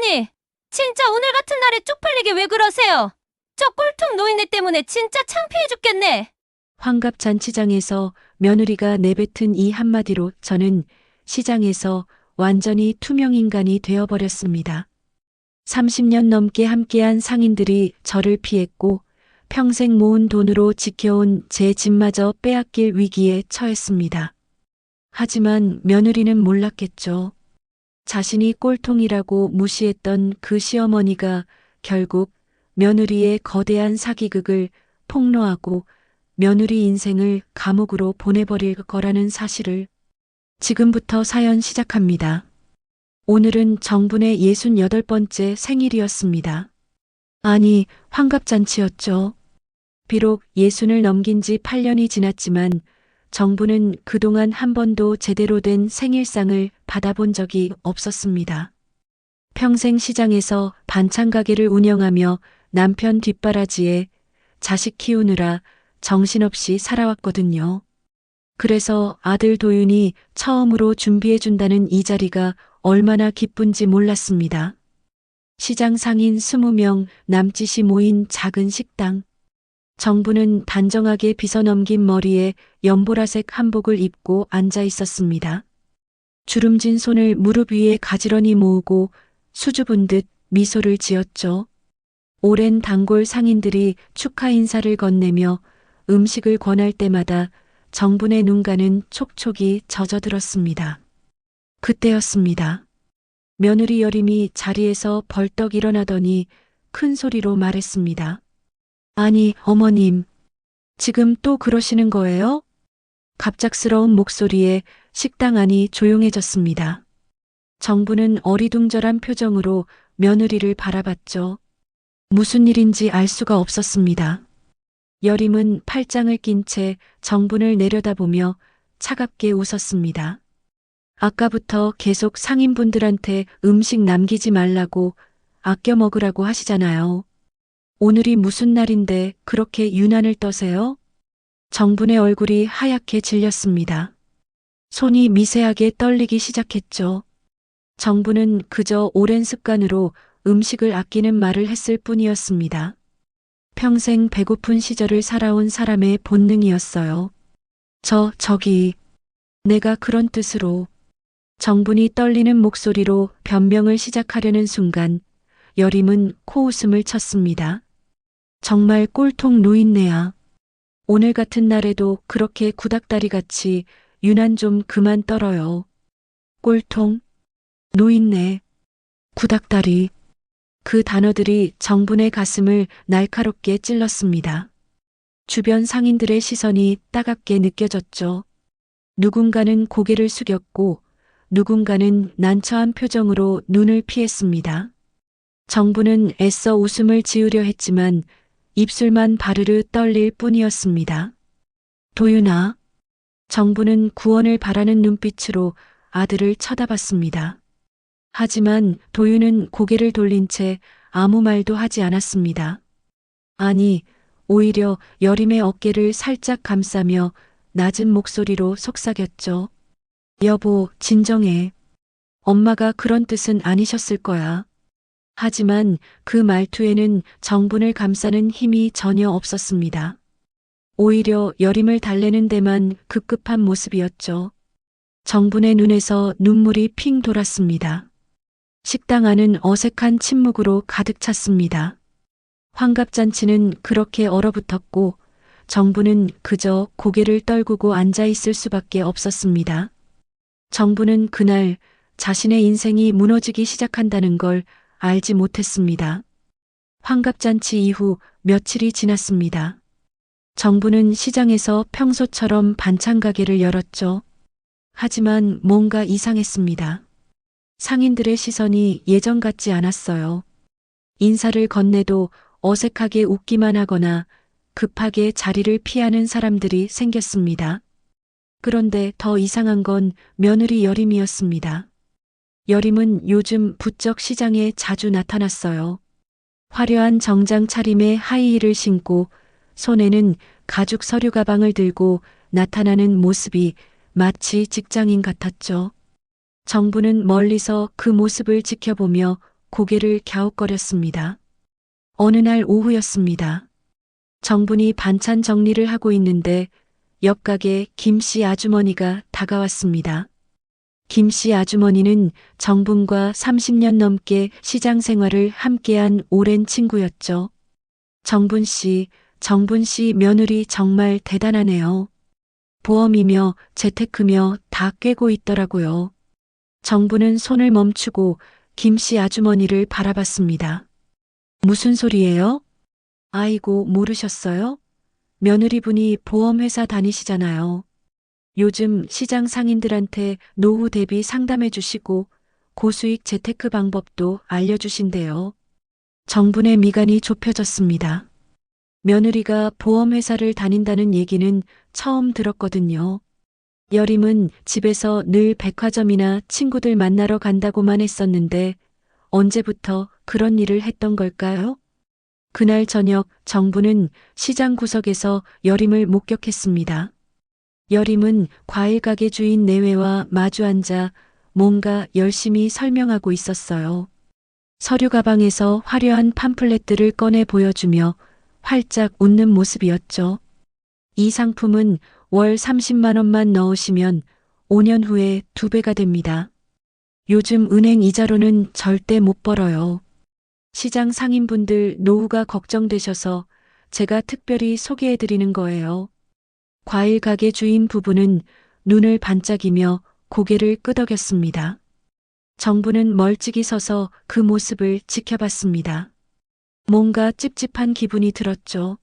어머니, 진짜 오늘 같은 날에 쪽팔리게 왜 그러세요? 저 꼴통 노인네 때문에 진짜 창피해 죽겠네. 환갑잔치장에서 며느리가 내뱉은 이 한마디로 저는 시장에서 완전히 투명인간이 되어버렸습니다. 30년 넘게 함께한 상인들이 저를 피했고 평생 모은 돈으로 지켜온 제 집마저 빼앗길 위기에 처했습니다. 하지만 며느리는 몰랐겠죠. 자신이 꼴통이라고 무시했던 그 시어머니가 결국 며느리의 거대한 사기극을 폭로하고 며느리 인생을 감옥으로 보내버릴 거라는 사실을. 지금부터 사연 시작합니다. 오늘은 정분의 68번째 생일이었습니다. 아니, 환갑잔치였죠. 비록 60을 넘긴 지 8년이 지났지만 정부는 그동안 한 번도 제대로 된 생일상을 받아본 적이 없었습니다. 평생 시장에서 반찬 가게를 운영하며 남편 뒷바라지에 자식 키우느라 정신없이 살아왔거든요. 그래서 아들 도윤이 처음으로 준비해준다는 이 자리가 얼마나 기쁜지 몰랐습니다. 시장 상인 20명 남짓이 모인 작은 식당. 정부는 단정하게 빗어넘긴 머리에 연보라색 한복을 입고 앉아 있었습니다. 주름진 손을 무릎 위에 가지런히 모으고 수줍은 듯 미소를 지었죠. 오랜 단골 상인들이 축하 인사를 건네며 음식을 권할 때마다 정분의 눈가는 촉촉이 젖어들었습니다. 그때였습니다. 며느리 여림이 자리에서 벌떡 일어나더니 큰 소리로 말했습니다. 아니, 어머님, 지금 또 그러시는 거예요? 갑작스러운 목소리에 식당 안이 조용해졌습니다. 정부는 어리둥절한 표정으로 며느리를 바라봤죠. 무슨 일인지 알 수가 없었습니다. 여림은 팔짱을 낀 채 정분을 내려다보며 차갑게 웃었습니다. 아까부터 계속 상인분들한테 음식 남기지 말라고 아껴 먹으라고 하시잖아요. 오늘이 무슨 날인데 그렇게 유난을 떠세요? 정분의 얼굴이 하얗게 질렸습니다. 손이 미세하게 떨리기 시작했죠. 정분은 그저 오랜 습관으로 음식을 아끼는 말을 했을 뿐이었습니다. 평생 배고픈 시절을 살아온 사람의 본능이었어요. 저기, 내가 그런 뜻으로. 정분이 떨리는 목소리로 변명을 시작하려는 순간 여림은 코웃음을 쳤습니다. 정말 꼴통 노인네야. 오늘 같은 날에도 그렇게 구닥다리같이 유난 좀 그만 떨어요. 꼴통, 노인네, 구닥다리. 그 단어들이 정분의 가슴을 날카롭게 찔렀습니다. 주변 상인들의 시선이 따갑게 느껴졌죠. 누군가는 고개를 숙였고 누군가는 난처한 표정으로 눈을 피했습니다. 정부는 애써 웃음을 지으려 했지만 입술만 바르르 떨릴 뿐이었습니다. 도윤아. 정부는 구원을 바라는 눈빛으로 아들을 쳐다봤습니다. 하지만 도윤은 고개를 돌린 채 아무 말도 하지 않았습니다. 아니, 오히려 여림의 어깨를 살짝 감싸며 낮은 목소리로 속삭였죠. 여보, 진정해. 엄마가 그런 뜻은 아니셨을 거야. 하지만 그 말투에는 정분을 감싸는 힘이 전혀 없었습니다. 오히려 여림을 달래는 데만 급급한 모습이었죠. 정분의 눈에서 눈물이 핑 돌았습니다. 식당 안은 어색한 침묵으로 가득 찼습니다. 환갑잔치는 그렇게 얼어붙었고 정부는 그저 고개를 떨구고 앉아 있을 수밖에 없었습니다. 정부는 그날 자신의 인생이 무너지기 시작한다는 걸 알지 못했습니다. 환갑잔치 이후 며칠이 지났습니다. 정부는 시장에서 평소처럼 반찬 가게를 열었죠. 하지만 뭔가 이상했습니다. 상인들의 시선이 예전 같지 않았어요. 인사를 건네도 어색하게 웃기만 하거나 급하게 자리를 피하는 사람들이 생겼습니다. 그런데 더 이상한 건 며느리 여림이었습니다. 여림은 요즘 부쩍 시장에 자주 나타났어요. 화려한 정장 차림에 하이힐을 신고 손에는 가죽 서류 가방을 들고 나타나는 모습이 마치 직장인 같았죠. 정부는 멀리서 그 모습을 지켜보며 고개를 갸웃거렸습니다. 어느 날 오후였습니다. 정분이 반찬 정리를 하고 있는데 옆가게 김씨 아주머니가 다가왔습니다. 김씨 아주머니는 정분과 30년 넘게 시장 생활을 함께한 오랜 친구였죠. 정분 씨 며느리 정말 대단하네요. 보험이며 재테크며 다 꿰고 있더라고요. 정분은 손을 멈추고 김씨 아주머니를 바라봤습니다. 무슨 소리예요? 아이고, 모르셨어요? 며느리분이 보험회사 다니시잖아요. 요즘 시장 상인들한테 노후 대비 상담해 주시고 고수익 재테크 방법도 알려주신대요. 정분의 미간이 좁혀졌습니다. 며느리가 보험회사를 다닌다는 얘기는 처음 들었거든요. 여림은 집에서 늘 백화점이나 친구들 만나러 간다고만 했었는데 언제부터 그런 일을 했던 걸까요? 그날 저녁 정부는 시장 구석에서 여림을 목격했습니다. 여림은 과일 가게 주인 내외와 마주 앉아 뭔가 열심히 설명하고 있었어요. 서류 가방에서 화려한 팜플렛들을 꺼내 보여주며 활짝 웃는 모습이었죠. 이 상품은 월 30만 원만 넣으시면 5년 후에 2배가 됩니다. 요즘 은행 이자로는 절대 못 벌어요. 시장 상인분들 노후가 걱정되셔서 제가 특별히 소개해드리는 거예요. 과일 가게 주인 부부는 눈을 반짝이며 고개를 끄덕였습니다. 정부는 멀찍이 서서 그 모습을 지켜봤습니다. 뭔가 찝찝한 기분이 들었죠.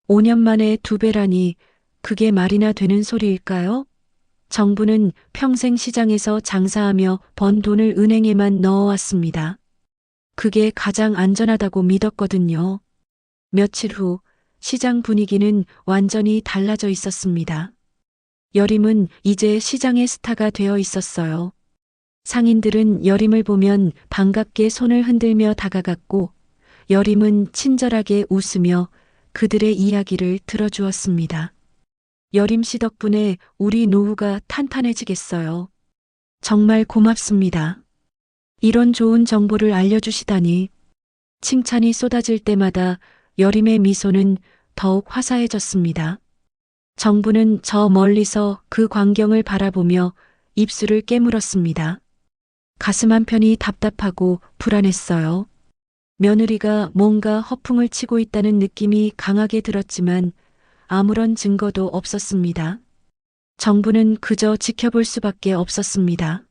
5년 만에 2배라니 그게 말이나 되는 소리일까요? 정부는 평생 시장에서 장사하며 번 돈을 은행에만 넣어왔습니다. 그게 가장 안전하다고 믿었거든요. 며칠 후 시장 분위기는 완전히 달라져 있었습니다. 여림은 이제 시장의 스타가 되어 있었어요. 상인들은 여림을 보면 반갑게 손을 흔들며 다가갔고 여림은 친절하게 웃으며 그들의 이야기를 들어주었습니다. 여림 씨 덕분에 우리 노후가 탄탄해지겠어요. 정말 고맙습니다. 이런 좋은 정보를 알려주시다니. 칭찬이 쏟아질 때마다 여림의 미소는 더욱 화사해졌습니다. 정부는 저 멀리서 그 광경을 바라보며 입술을 깨물었습니다. 가슴 한편이 답답하고 불안했어요. 며느리가 뭔가 허풍을 치고 있다는 느낌이 강하게 들었지만 아무런 증거도 없었습니다. 정부는 그저 지켜볼 수밖에 없었습니다.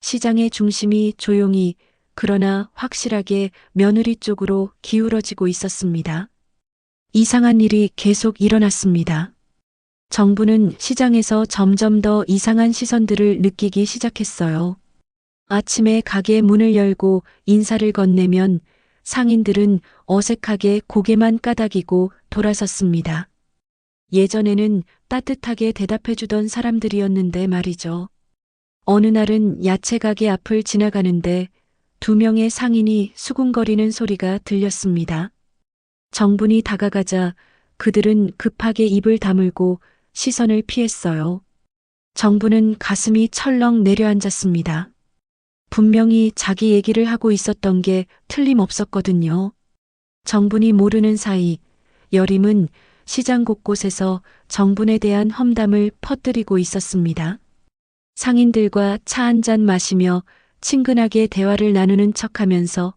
시장의 중심이 조용히 그러나 확실하게 며느리 쪽으로 기울어지고 있었습니다. 이상한 일이 계속 일어났습니다. 정부는 시장에서 점점 더 이상한 시선들을 느끼기 시작했어요. 아침에 가게 문을 열고 인사를 건네면 상인들은 어색하게 고개만 까닥이고 돌아섰습니다. 예전에는 따뜻하게 대답해주던 사람들이었는데 말이죠. 어느 날은 야채 가게 앞을 지나가는데 2명의 상인이 수군거리는 소리가 들렸습니다. 정분이 다가가자 그들은 급하게 입을 다물고 시선을 피했어요. 정분은 가슴이 철렁 내려앉았습니다. 분명히 자기 얘기를 하고 있었던 게 틀림없었거든요. 정분이 모르는 사이 여림은 시장 곳곳에서 정분에 대한 험담을 퍼뜨리고 있었습니다. 상인들과 차 한 잔 마시며 친근하게 대화를 나누는 척하면서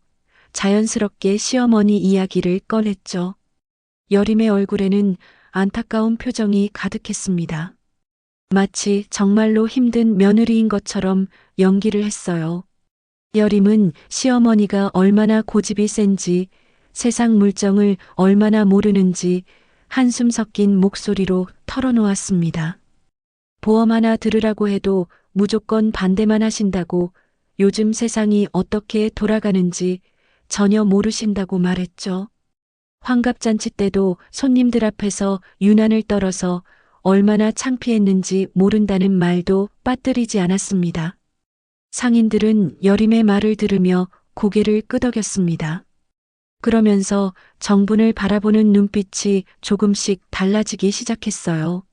자연스럽게 시어머니 이야기를 꺼냈죠. 여림의 얼굴에는 안타까운 표정이 가득했습니다. 마치 정말로 힘든 며느리인 것처럼 연기를 했어요. 여림은 시어머니가 얼마나 고집이 센지, 세상 물정을 얼마나 모르는지 한숨 섞인 목소리로 털어놓았습니다. 보험 하나 들으라고 해도 무조건 반대만 하신다고, 요즘 세상이 어떻게 돌아가는지 전혀 모르신다고 말했죠. 환갑잔치 때도 손님들 앞에서 유난을 떨어서 얼마나 창피했는지 모른다는 말도 빠뜨리지 않았습니다. 상인들은 여림의 말을 들으며 고개를 끄덕였습니다. 그러면서 정분을 바라보는 눈빛이 조금씩 달라지기 시작했어요.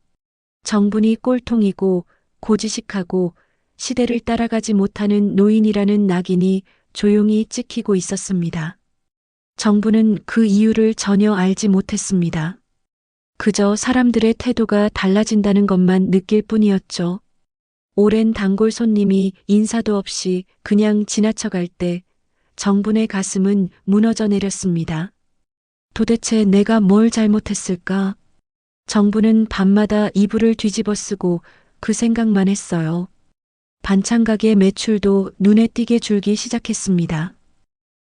정분이 꼴통이고 고지식하고 시대를 따라가지 못하는 노인이라는 낙인이 조용히 찍히고 있었습니다. 정부는 그 이유를 전혀 알지 못했습니다. 그저 사람들의 태도가 달라진다는 것만 느낄 뿐이었죠. 오랜 단골 손님이 인사도 없이 그냥 지나쳐갈 때 정분의 가슴은 무너져 내렸습니다. 도대체 내가 뭘 잘못했을까? 정부는 밤마다 이불을 뒤집어 쓰고 그 생각만 했어요. 반찬 가게 매출도 눈에 띄게 줄기 시작했습니다.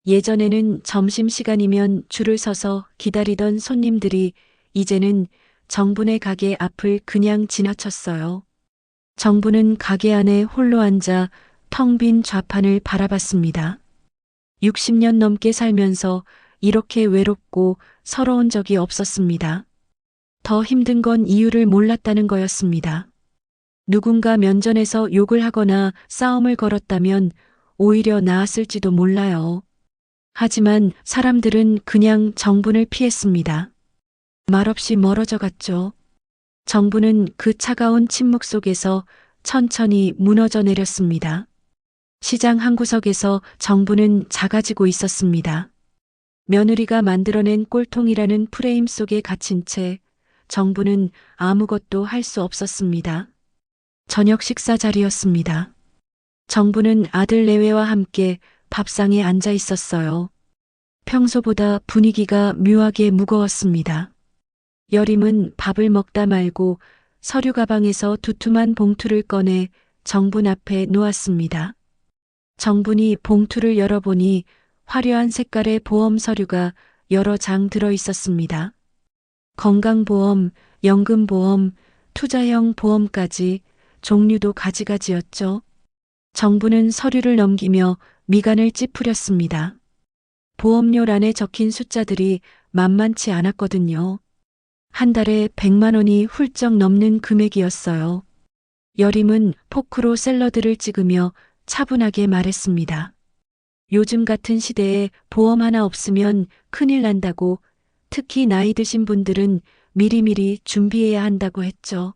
예전에는 점심시간이면 줄을 서서 기다리던 손님들이 이제는 정분의 가게 앞을 그냥 지나쳤어요. 정부는 가게 안에 홀로 앉아 텅 빈 좌판을 바라봤습니다. 60년 넘게 살면서 이렇게 외롭고 서러운 적이 없었습니다. 더 힘든 건 이유를 몰랐다는 거였습니다. 누군가 면전에서 욕을 하거나 싸움을 걸었다면 오히려 나았을지도 몰라요. 하지만 사람들은 그냥 정분을 피했습니다. 말없이 멀어져 갔죠. 정부는 그 차가운 침묵 속에서 천천히 무너져 내렸습니다. 시장 한 구석에서 정부는 작아지고 있었습니다. 며느리가 만들어낸 꼴통이라는 프레임 속에 갇힌 채 정부는 아무것도 할 수 없었습니다. 저녁 식사 자리였습니다. 정부는 아들 내외와 함께 밥상에 앉아 있었어요. 평소보다 분위기가 묘하게 무거웠습니다. 여림은 밥을 먹다 말고 서류 가방에서 두툼한 봉투를 꺼내 정분 앞에 놓았습니다. 정분이 봉투를 열어보니 화려한 색깔의 보험 서류가 여러 장 들어 있었습니다. 건강보험, 연금보험, 투자형 보험까지 종류도 가지가지였죠. 정부는 서류를 넘기며 미간을 찌푸렸습니다. 보험료란에 적힌 숫자들이 만만치 않았거든요. 한 달에 100만 원이 훌쩍 넘는 금액이었어요. 여림은 포크로 샐러드를 찍으며 차분하게 말했습니다. 요즘 같은 시대에 보험 하나 없으면 큰일 난다고, 특히 나이 드신 분들은 미리미리 준비해야 한다고 했죠.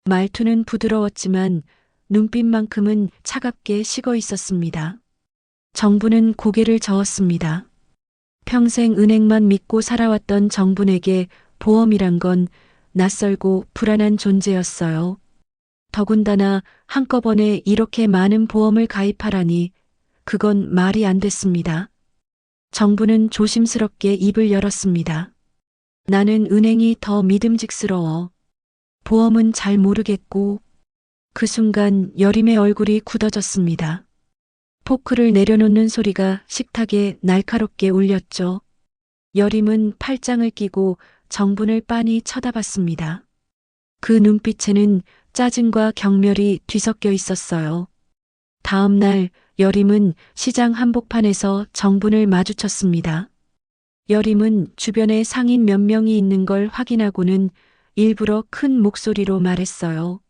말투는 부드러웠지만 눈빛만큼은 차갑게 식어 있었습니다. 정부는 고개를 저었습니다. 평생 은행만 믿고 살아왔던 정분에게 보험이란 건 낯설고 불안한 존재였어요. 더군다나 한꺼번에 이렇게 많은 보험을 가입하라니 그건 말이 안 됐습니다. 정부는 조심스럽게 입을 열었습니다. 나는 은행이 더 믿음직스러워. 보험은 잘 모르겠고. 그 순간 여림의 얼굴이 굳어졌습니다. 포크를 내려놓는 소리가 식탁에 날카롭게 울렸죠. 여림은 팔짱을 끼고 정분을 빤히 쳐다봤습니다. 그 눈빛에는 짜증과 경멸이 뒤섞여 있었어요. 다음 날 여림은 시장 한복판에서 정분을 마주쳤습니다. 여림은 주변에 상인 몇 명이 있는 걸 확인하고는 일부러 큰 목소리로 말했어요.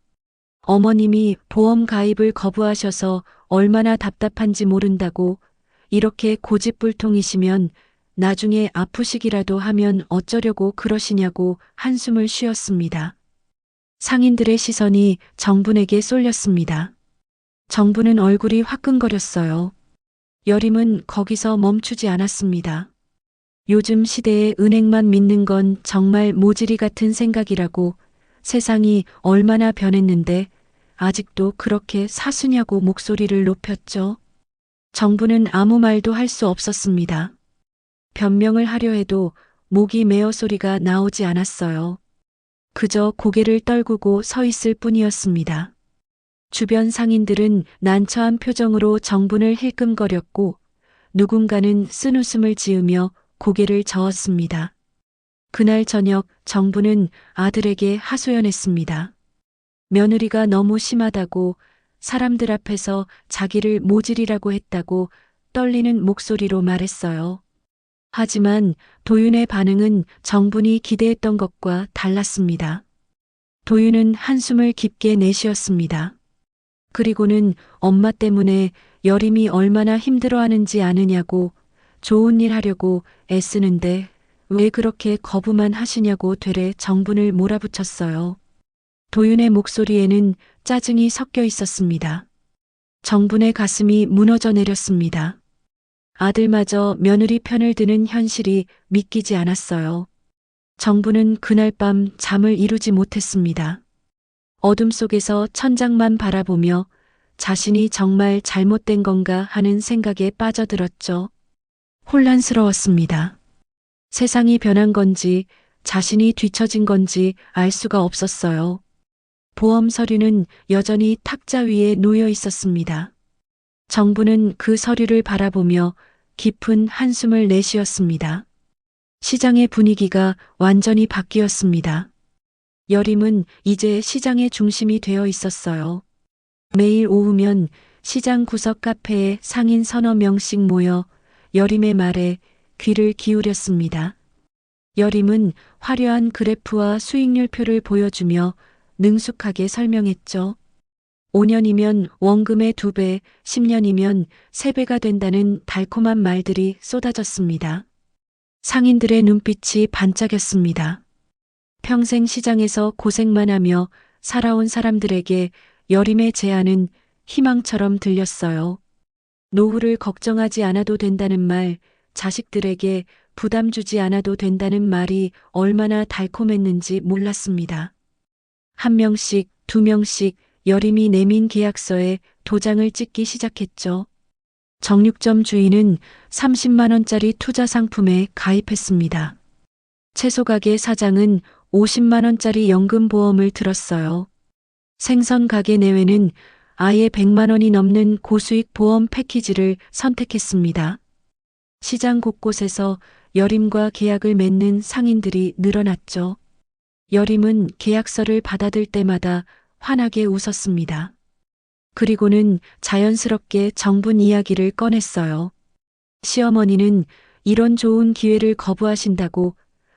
어머님이 보험 가입을 거부하셔서 얼마나 답답한지 모른다고. 이렇게 고집불통이시면 나중에 아프시기라도 하면 어쩌려고 그러시냐고 한숨을 쉬었습니다. 상인들의 시선이 정분에게 쏠렸습니다. 정분은 얼굴이 화끈거렸어요. 여림은 거기서 멈추지 않았습니다. 요즘 시대에 은행만 믿는 건 정말 모질이 같은 생각이라고. 세상이 얼마나 변했는데 아직도 그렇게 사수냐고 목소리를 높였죠. 정부는 아무 말도 할 수 없었습니다. 변명을 하려 해도 목이 메어 소리가 나오지 않았어요. 그저 고개를 떨구고 서 있을 뿐이었습니다. 주변 상인들은 난처한 표정으로 정분을 힐끔거렸고 누군가는 쓴웃음을 지으며 고개를 저었습니다. 그날 저녁 정부는 아들에게 하소연했습니다. 며느리가 너무 심하다고, 사람들 앞에서 자기를 모질이라고 했다고 떨리는 목소리로 말했어요. 하지만 도윤의 반응은 정분이 기대했던 것과 달랐습니다. 도윤은 한숨을 깊게 내쉬었습니다. 그리고는 엄마 때문에 여림이 얼마나 힘들어하는지 아느냐고, 좋은 일 하려고 애쓰는데 왜 그렇게 거부만 하시냐고 되레 정분을 몰아붙였어요. 도윤의 목소리에는 짜증이 섞여 있었습니다. 정분의 가슴이 무너져 내렸습니다. 아들마저 며느리 편을 드는 현실이 믿기지 않았어요. 정부는 그날 밤 잠을 이루지 못했습니다. 어둠 속에서 천장만 바라보며 자신이 정말 잘못된 건가 하는 생각에 빠져들었죠. 혼란스러웠습니다. 세상이 변한 건지 자신이 뒤처진 건지 알 수가 없었어요. 보험 서류는 여전히 탁자 위에 놓여 있었습니다. 정부는 그 서류를 바라보며 깊은 한숨을 내쉬었습니다. 시장의 분위기가 완전히 바뀌었습니다. 여림은 이제 시장의 중심이 되어 있었어요. 매일 오후면 시장 구석 카페에 상인 서너 명씩 모여 여림의 말에 귀를 기울였습니다. 여림은 화려한 그래프와 수익률표를 보여주며 능숙하게 설명했죠. 5년이면 원금의 2배, 10년이면 3배가 된다는 달콤한 말들이 쏟아졌습니다. 상인들의 눈빛이 반짝였습니다. 평생 시장에서 고생만 하며 살아온 사람들에게 여림의 제안은 희망처럼 들렸어요. 노후를 걱정하지 않아도 된다는 말, 자식들에게 부담 주지 않아도 된다는 말이 얼마나 달콤했는지 몰랐습니다. 1명씩, 2명씩 여림이 내민 계약서에 도장을 찍기 시작했죠. 정육점 주인은 30만 원짜리 투자 상품에 가입했습니다. 채소가게 사장은 50만 원짜리 연금보험을 들었어요. 생선 가게 내외는 아예 100만 원이 넘는 고수익 보험 패키지를 선택했습니다. 시장 곳곳에서 여림과 계약을 맺는 상인들이 늘어났죠. 여림은 계약서를 받아들 때마다 환하게 웃었습니다. 그리고는 자연스럽게 정분 이야기를 꺼냈어요. 시어머니는 이런 좋은 기회를 거부하신다고,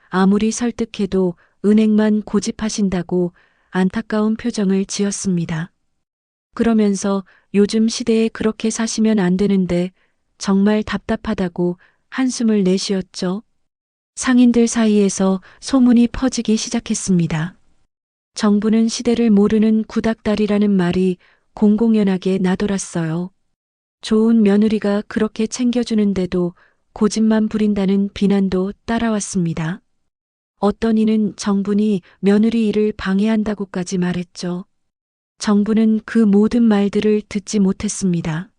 아무리 설득해도 은행만 고집하신다고 안타까운 표정을 지었습니다. 그러면서 요즘 시대에 그렇게 사시면 안 되는데 정말 답답하다고 한숨을 내쉬었죠. 상인들 사이에서 소문이 퍼지기 시작했습니다. 정부는 시대를 모르는 구닥다리라는 말이 공공연하게 나돌았어요. 좋은 며느리가 그렇게 챙겨주는데도 고집만 부린다는 비난도 따라왔습니다. 어떤 이는 정부니 며느리 일을 방해한다고까지 말했죠. 정부는 그 모든 말들을 듣지 못했습니다.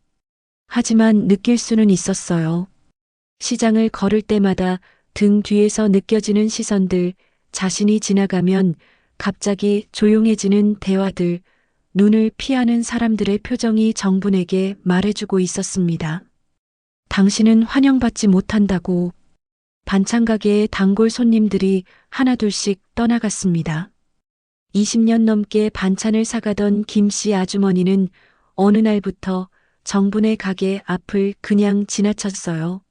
하지만 느낄 수는 있었어요. 시장을 걸을 때마다 등 뒤에서 느껴지는 시선들, 자신이 지나가면 갑자기 조용해지는 대화들, 눈을 피하는 사람들의 표정이 정분에게 말해주고 있었습니다. 당신은 환영받지 못한다고. 반찬 가게의 단골 손님들이 하나둘씩 떠나갔습니다. 20년 넘게 반찬을 사가던 김씨 아주머니는 어느 날부터 정분의 가게 앞을 그냥 지나쳤어요.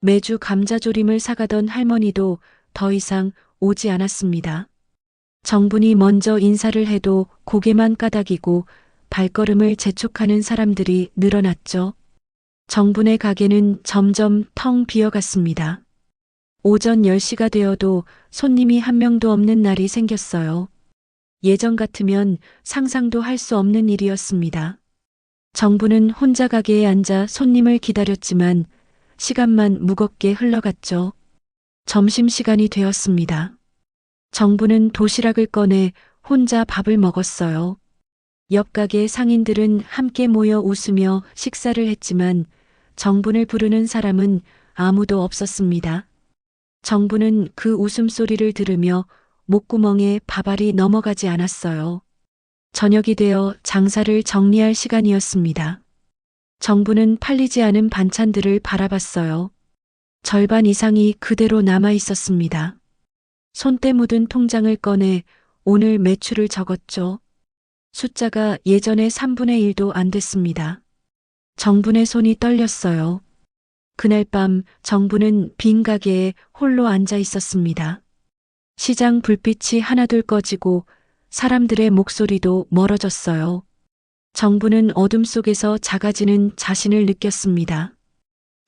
매주 감자조림을 사가던 할머니도 더 이상 오지 않았습니다. 정분이 먼저 인사를 해도 고개만 까닥이고 발걸음을 재촉하는 사람들이 늘어났죠. 정분의 가게는 점점 텅 비어갔습니다. 오전 10시가 되어도 손님이 한 명도 없는 날이 생겼어요. 예전 같으면 상상도 할 수 없는 일이었습니다. 정부는 혼자 가게에 앉아 손님을 기다렸지만 시간만 무겁게 흘러갔죠. 점심시간이 되었습니다. 정부는 도시락을 꺼내 혼자 밥을 먹었어요. 옆 가게 상인들은 함께 모여 웃으며 식사를 했지만 정분을 부르는 사람은 아무도 없었습니다. 정부는 그 웃음소리를 들으며 목구멍에 밥알이 넘어가지 않았어요. 저녁이 되어 장사를 정리할 시간이었습니다. 정부는 팔리지 않은 반찬들을 바라봤어요. 절반 이상이 그대로 남아 있었습니다. 손때 묻은 통장을 꺼내 오늘 매출을 적었죠. 숫자가 예전의 3분의 1도 안 됐습니다. 정분의 손이 떨렸어요. 그날 밤 정부는 빈 가게에 홀로 앉아 있었습니다. 시장 불빛이 하나둘 꺼지고 사람들의 목소리도 멀어졌어요. 정부는 어둠 속에서 작아지는 자신을 느꼈습니다.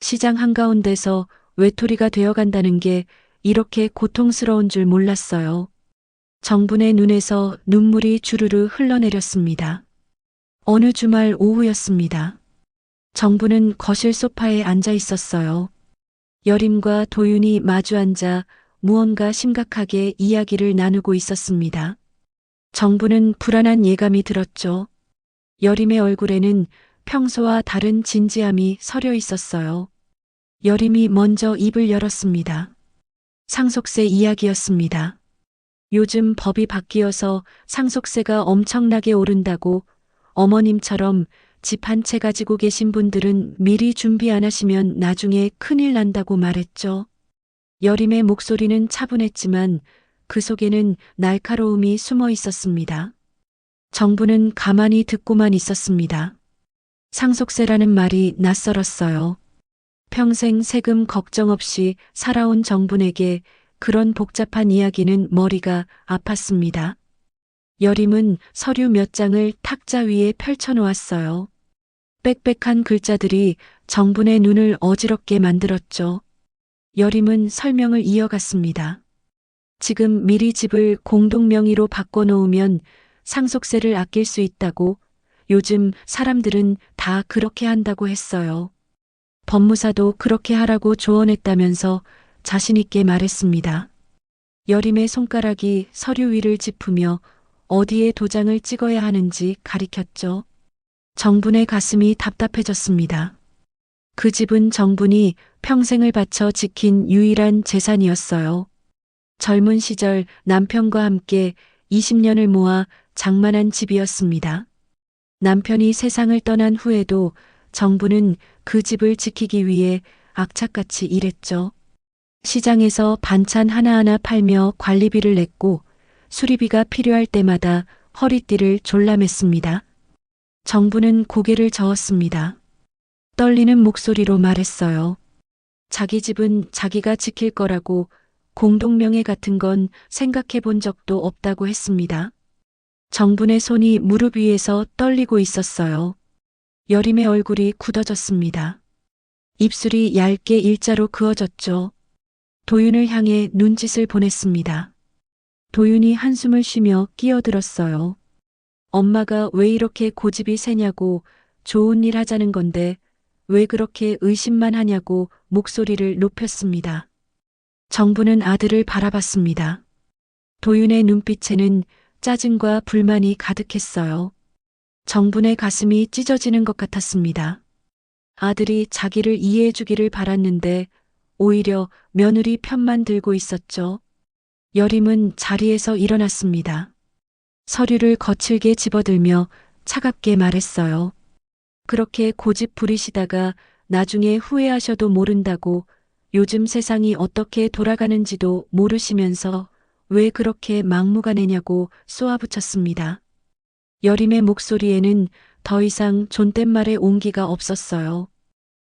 시장 한가운데서 외톨이가 되어간다는 게 이렇게 고통스러운 줄 몰랐어요. 정분의 눈에서 눈물이 주르르 흘러내렸습니다. 어느 주말 오후였습니다. 정부는 거실 소파에 앉아 있었어요. 여림과 도윤이 마주 앉아 무언가 심각하게 이야기를 나누고 있었습니다. 정부는 불안한 예감이 들었죠. 여림의 얼굴에는 평소와 다른 진지함이 서려 있었어요. 여림이 먼저 입을 열었습니다. 상속세 이야기였습니다. 요즘 법이 바뀌어서 상속세가 엄청나게 오른다고 어머님처럼 집 한 채 가지고 계신 분들은 미리 준비 안 하시면 나중에 큰일 난다고 말했죠. 여림의 목소리는 차분했지만 그 속에는 날카로움이 숨어 있었습니다. 정부는 가만히 듣고만 있었습니다. 상속세라는 말이 낯설었어요. 평생 세금 걱정 없이 살아온 정분에게 그런 복잡한 이야기는 머리가 아팠습니다. 여림은 서류 몇 장을 탁자 위에 펼쳐놓았어요. 빽빽한 글자들이 정분의 눈을 어지럽게 만들었죠. 여림은 설명을 이어갔습니다. 지금 미리 집을 공동명의로 바꿔놓으면 상속세를 아낄 수 있다고 요즘 사람들은 다 그렇게 한다고 했어요. 법무사도 그렇게 하라고 조언했다면서 자신있게 말했습니다. 여림의 손가락이 서류 위를 짚으며 어디에 도장을 찍어야 하는지 가리켰죠. 정분의 가슴이 답답해졌습니다. 그 집은 정분이 평생을 바쳐 지킨 유일한 재산이었어요. 젊은 시절 남편과 함께 20년을 모아 장만한 집이었습니다. 남편이 세상을 떠난 후에도 정부는 그 집을 지키기 위해 악착같이 일했죠. 시장에서 반찬 하나하나 팔며 관리비를 냈고 수리비가 필요할 때마다 허리띠를 졸라맸습니다. 정부는 고개를 저었습니다. 떨리는 목소리로 말했어요. 자기 집은 자기가 지킬 거라고 공동명예 같은 건 생각해 본 적도 없다고 했습니다. 정분의 손이 무릎 위에서 떨리고 있었어요. 여림의 얼굴이 굳어졌습니다. 입술이 얇게 일자로 그어졌죠. 도윤을 향해 눈짓을 보냈습니다. 도윤이 한숨을 쉬며 끼어들었어요. 엄마가 왜 이렇게 고집이 세냐고 좋은 일 하자는 건데 왜 그렇게 의심만 하냐고 목소리를 높였습니다. 정부는 아들을 바라봤습니다. 도윤의 눈빛에는 짜증과 불만이 가득했어요. 정분의 가슴이 찢어지는 것 같았습니다. 아들이 자기를 이해해 주기를 바랐는데 오히려 며느리 편만 들고 있었죠. 여림은 자리에서 일어났습니다. 서류를 거칠게 집어들며 차갑게 말했어요. 그렇게 고집 부리시다가 나중에 후회하셔도 모른다고 요즘 세상이 어떻게 돌아가는지도 모르시면서 왜 그렇게 막무가내냐고 쏘아붙였습니다. 여림의 목소리에는 더 이상 존댓말의 온기가 없었어요.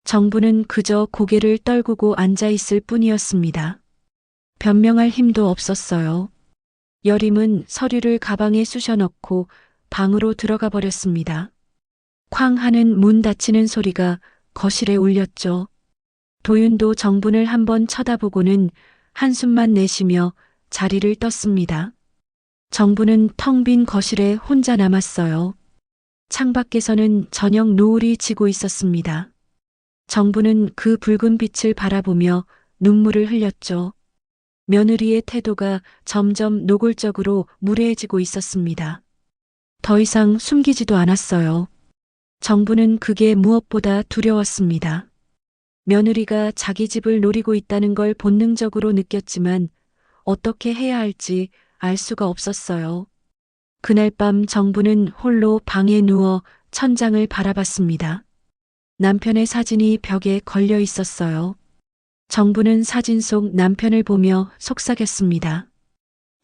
정부는 그저 고개를 떨구고 앉아있을 뿐이었습니다. 변명할 힘도 없었어요. 여림은 서류를 가방에 쑤셔넣고 방으로 들어가 버렸습니다. 쾅 하는 문 닫히는 소리가 거실에 울렸죠. 도윤도 정분을 한번 쳐다보고는 한숨만 내쉬며 자리를 떴습니다. 정부는 텅 빈 거실에 혼자 남았어요. 창밖에서는 저녁 노을이 지고 있었습니다. 정부는 그 붉은 빛을 바라보며 눈물을 흘렸죠. 며느리의 태도가 점점 노골적으로 무례해지고 있었습니다. 더 이상 숨기지도 않았어요. 정부는 그게 무엇보다 두려웠습니다. 며느리가 자기 집을 노리고 있다는 걸 본능적으로 느꼈지만 어떻게 해야 할지 알 수가 없었어요. 그날 밤 정부는 홀로 방에 누워 천장을 바라봤습니다. 남편의 사진이 벽에 걸려 있었어요. 정부는 사진 속 남편을 보며 속삭였습니다.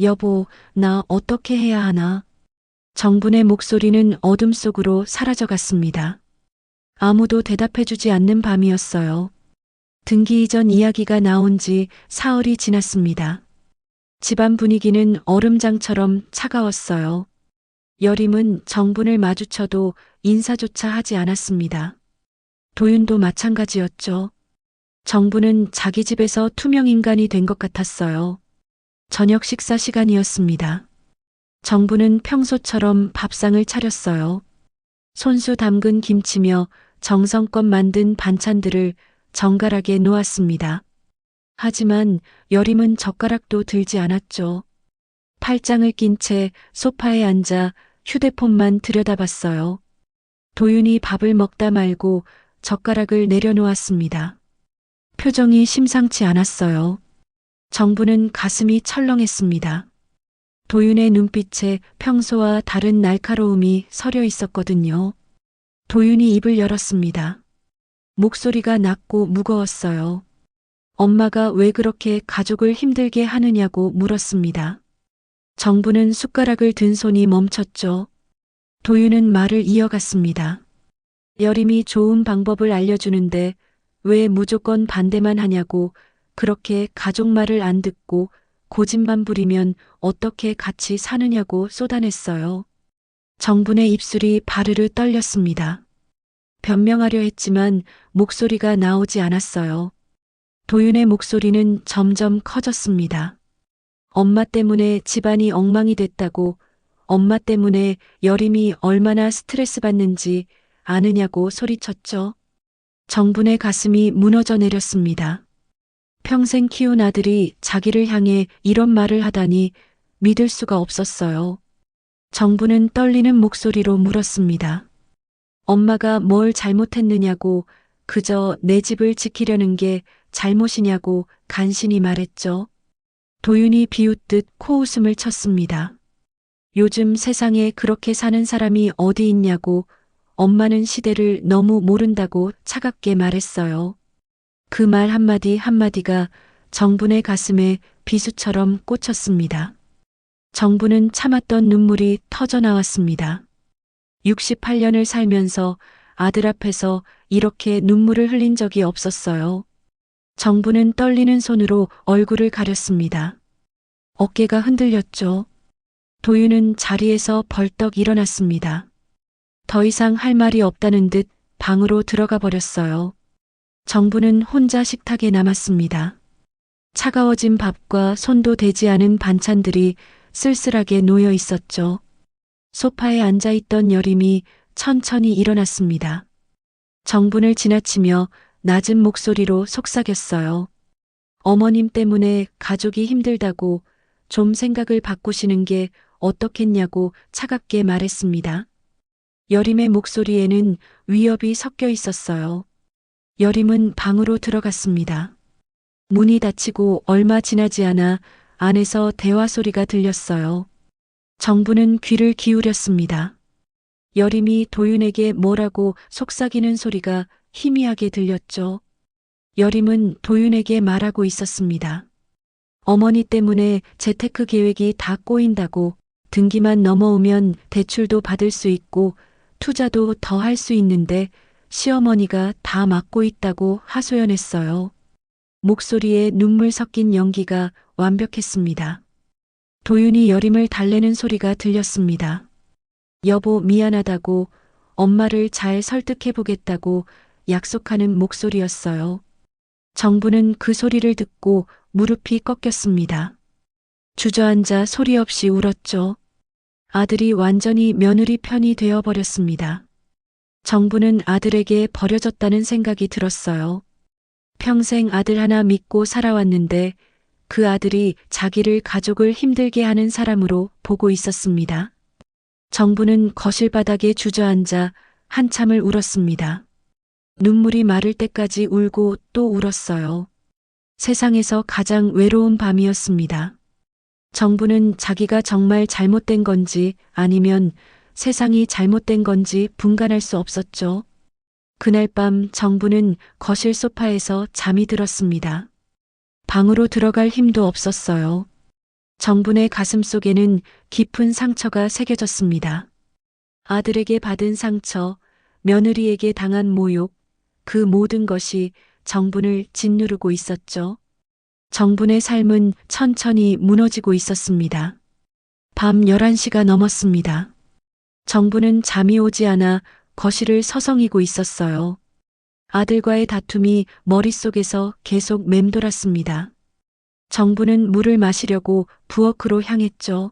여보, 나 어떻게 해야 하나? 정분의 목소리는 어둠 속으로 사라져갔습니다. 아무도 대답해주지 않는 밤이었어요. 등기 이전 이야기가 나온 지 사흘이 지났습니다. 집안 분위기는 얼음장처럼 차가웠어요. 여림은 정분을 마주쳐도 인사조차 하지 않았습니다. 도윤도 마찬가지였죠. 정부는 자기 집에서 투명인간이 된 것 같았어요. 저녁 식사 시간이었습니다. 정부는 평소처럼 밥상을 차렸어요. 손수 담근 김치며 정성껏 만든 반찬들을 정갈하게 놓았습니다. 하지만 여림은 젓가락도 들지 않았죠. 팔짱을 낀 채 소파에 앉아 휴대폰만 들여다봤어요. 도윤이 밥을 먹다 말고 젓가락을 내려놓았습니다. 표정이 심상치 않았어요. 정부는 가슴이 철렁했습니다. 도윤의 눈빛에 평소와 다른 날카로움이 서려 있었거든요. 도윤이 입을 열었습니다. 목소리가 낮고 무거웠어요. 엄마가 왜 그렇게 가족을 힘들게 하느냐고 물었습니다. 정부는 숟가락을 든 손이 멈췄죠. 도윤은 말을 이어갔습니다. 여림이 좋은 방법을 알려주는데 왜 무조건 반대만 하냐고, 그렇게 가족 말을 안 듣고 고집만 부리면 어떻게 같이 사느냐고 쏟아냈어요. 정분의 입술이 바르르 떨렸습니다. 변명하려 했지만 목소리가 나오지 않았어요. 도윤의 목소리는 점점 커졌습니다. 엄마 때문에 집안이 엉망이 됐다고, 엄마 때문에 여림이 얼마나 스트레스 받는지 아느냐고 소리쳤죠. 정분의 가슴이 무너져 내렸습니다. 평생 키운 아들이 자기를 향해 이런 말을 하다니 믿을 수가 없었어요. 정부는 떨리는 목소리로 물었습니다. 엄마가 뭘 잘못했느냐고, 그저 내 집을 지키려는 게 잘못이냐고 간신히 말했죠. 도윤이 비웃듯 코웃음을 쳤습니다. 요즘 세상에 그렇게 사는 사람이 어디 있냐고, 엄마는 시대를 너무 모른다고 차갑게 말했어요. 그 말 한마디 한마디가 정분의 가슴에 비수처럼 꽂혔습니다. 정부는 참았던 눈물이 터져 나왔습니다. 68년을 살면서 아들 앞에서 이렇게 눈물을 흘린 적이 없었어요. 정부는 떨리는 손으로 얼굴을 가렸습니다. 어깨가 흔들렸죠. 도윤은 자리에서 벌떡 일어났습니다. 더 이상 할 말이 없다는 듯 방으로 들어가 버렸어요. 정부는 혼자 식탁에 남았습니다. 차가워진 밥과 손도 대지 않은 반찬들이 쓸쓸하게 놓여 있었죠. 소파에 앉아있던 여림이 천천히 일어났습니다. 정분을 지나치며 낮은 목소리로 속삭였어요. 어머님 때문에 가족이 힘들다고, 좀 생각을 바꾸시는 게 어떻겠냐고 차갑게 말했습니다. 여림의 목소리에는 위협이 섞여 있었어요. 여림은 방으로 들어갔습니다. 문이 닫히고 얼마 지나지 않아 안에서 대화 소리가 들렸어요. 정부는 귀를 기울였습니다. 여림이 도윤에게 뭐라고 속삭이는 소리가 희미하게 들렸죠. 여림은 도윤에게 말하고 있었습니다. 어머니 때문에 재테크 계획이 다 꼬인다고, 등기만 넘어오면 대출도 받을 수 있고 투자도 더 할 수 있는데 시어머니가 다 막고 있다고 하소연했어요. 목소리에 눈물 섞인 연기가 완벽했습니다. 도윤이 여림을 달래는 소리가 들렸습니다. 여보 미안하다고, 엄마를 잘 설득해보겠다고 약속하는 목소리였어요. 정부는 그 소리를 듣고 무릎이 꺾였습니다. 주저앉아 소리 없이 울었죠. 아들이 완전히 며느리 편이 되어버렸습니다. 정부는 아들에게 버려졌다는 생각이 들었어요. 평생 아들 하나 믿고 살아왔는데 그 아들이 자기를 가족을 힘들게 하는 사람으로 보고 있었습니다. 정부는 거실 바닥에 주저앉아 한참을 울었습니다. 눈물이 마를 때까지 울고 또 울었어요. 세상에서 가장 외로운 밤이었습니다. 정부는 자기가 정말 잘못된 건지 아니면 세상이 잘못된 건지 분간할 수 없었죠. 그날 밤 정부는 거실 소파에서 잠이 들었습니다. 방으로 들어갈 힘도 없었어요. 정분의 가슴 속에는 깊은 상처가 새겨졌습니다. 아들에게 받은 상처, 며느리에게 당한 모욕, 그 모든 것이 정분을 짓누르고 있었죠. 정분의 삶은 천천히 무너지고 있었습니다. 밤 11시가 넘었습니다. 정분은 잠이 오지 않아 거실을 서성이고 있었어요. 아들과의 다툼이 머릿속에서 계속 맴돌았습니다. 정부는 물을 마시려고 부엌으로 향했죠.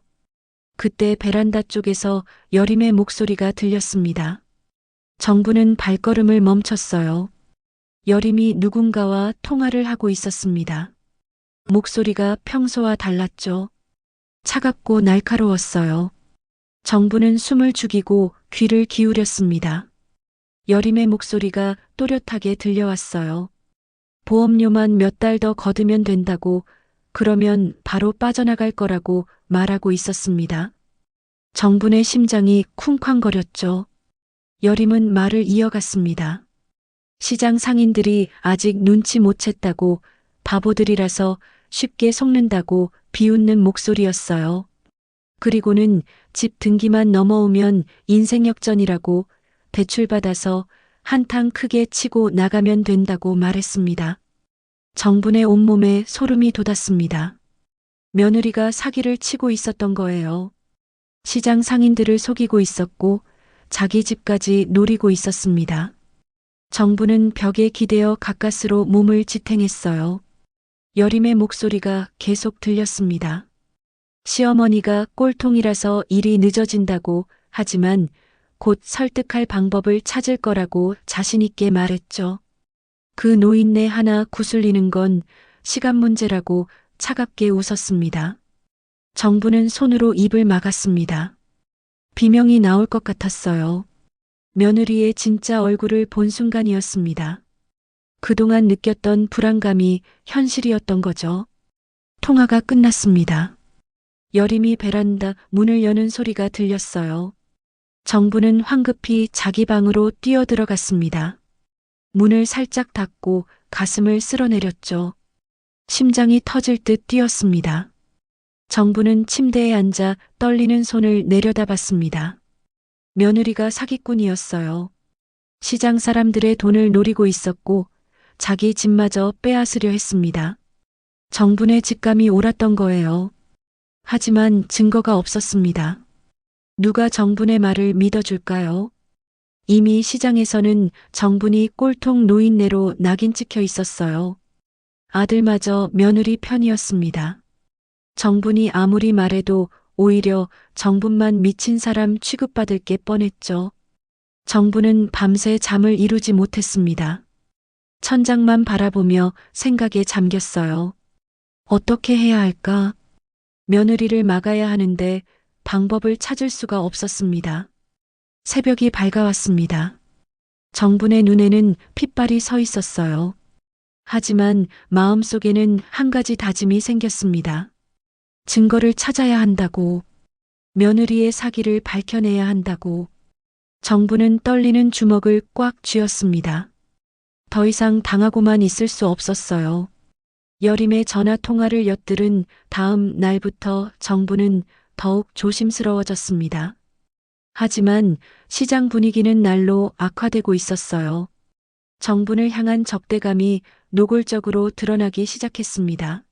그때 베란다 쪽에서 여림의 목소리가 들렸습니다. 정부는 발걸음을 멈췄어요. 여림이 누군가와 통화를 하고 있었습니다. 목소리가 평소와 달랐죠. 차갑고 날카로웠어요. 정부는 숨을 죽이고 귀를 기울였습니다. 여림의 목소리가 또렷하게 들려왔어요. 보험료만 몇 달 더 거두면 된다고, 그러면 바로 빠져나갈 거라고 말하고 있었습니다. 정분의 심장이 쿵쾅거렸죠. 여림은 말을 이어갔습니다. 시장 상인들이 아직 눈치 못 챘다고, 바보들이라서 쉽게 속는다고 비웃는 목소리였어요. 그리고는 집 등기만 넘어오면 인생 역전이라고, 대출받아서 한탕 크게 치고 나가면 된다고 말했습니다. 정분의 온몸에 소름이 돋았습니다. 며느리가 사기를 치고 있었던 거예요. 시장 상인들을 속이고 있었고 자기 집까지 노리고 있었습니다. 정부는 벽에 기대어 가까스로 몸을 지탱했어요. 여림의 목소리가 계속 들렸습니다. 시어머니가 꼴통이라서 일이 늦어진다고, 하지만 곧 설득할 방법을 찾을 거라고 자신있게 말했죠. 그 노인네 하나 구슬리는 건 시간 문제라고 차갑게 웃었습니다. 정부는 손으로 입을 막았습니다. 비명이 나올 것 같았어요. 며느리의 진짜 얼굴을 본 순간이었습니다. 그동안 느꼈던 불안감이 현실이었던 거죠. 통화가 끝났습니다. 여림이 베란다 문을 여는 소리가 들렸어요. 정부는 황급히 자기 방으로 뛰어들어갔습니다. 문을 살짝 닫고 가슴을 쓸어내렸죠. 심장이 터질 듯 뛰었습니다. 정부는 침대에 앉아 떨리는 손을 내려다봤습니다. 며느리가 사기꾼이었어요. 시장 사람들의 돈을 노리고 있었고 자기 집마저 빼앗으려 했습니다. 정분의 직감이 옳았던 거예요. 하지만 증거가 없었습니다. 누가 정분의 말을 믿어줄까요? 이미 시장에서는 정분이 꼴통 노인네로 낙인 찍혀 있었어요. 아들마저 며느리 편이었습니다. 정분이 아무리 말해도 오히려 정분만 미친 사람 취급받을 게 뻔했죠. 정분은 밤새 잠을 이루지 못했습니다. 천장만 바라보며 생각에 잠겼어요. 어떻게 해야 할까? 며느리를 막아야 하는데 방법을 찾을 수가 없었습니다. 새벽이 밝아왔습니다. 정분의 눈에는 핏발이 서 있었어요. 하지만 마음속에는 한 가지 다짐이 생겼습니다. 증거를 찾아야 한다고, 며느리의 사기를 밝혀내야 한다고. 정부는 떨리는 주먹을 꽉 쥐었습니다. 더 이상 당하고만 있을 수 없었어요. 여림의 전화 통화를 엿들은 다음 날부터 정부는 더욱 조심스러워졌습니다. 하지만 시장 분위기는 날로 악화되고 있었어요. 정부를 향한 적대감이 노골적으로 드러나기 시작했습니다.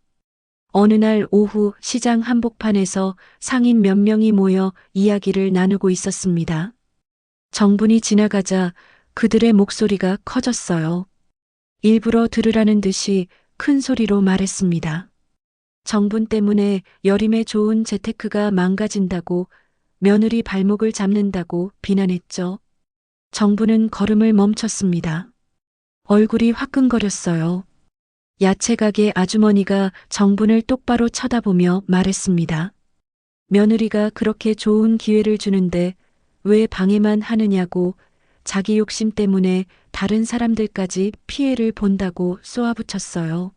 어느 날 오후 시장 한복판에서 상인 몇 명이 모여 이야기를 나누고 있었습니다. 정분이 지나가자 그들의 목소리가 커졌어요. 일부러 들으라는 듯이 큰 소리로 말했습니다. 정분 때문에 여림의 좋은 재테크가 망가진다고, 며느리 발목을 잡는다고 비난했죠. 정부는 걸음을 멈췄습니다. 얼굴이 화끈거렸어요. 야채 가게 아주머니가 정분을 똑바로 쳐다보며 말했습니다. 며느리가 그렇게 좋은 기회를 주는데 왜 방해만 하느냐고, 자기 욕심 때문에 다른 사람들까지 피해를 본다고 쏘아붙였어요.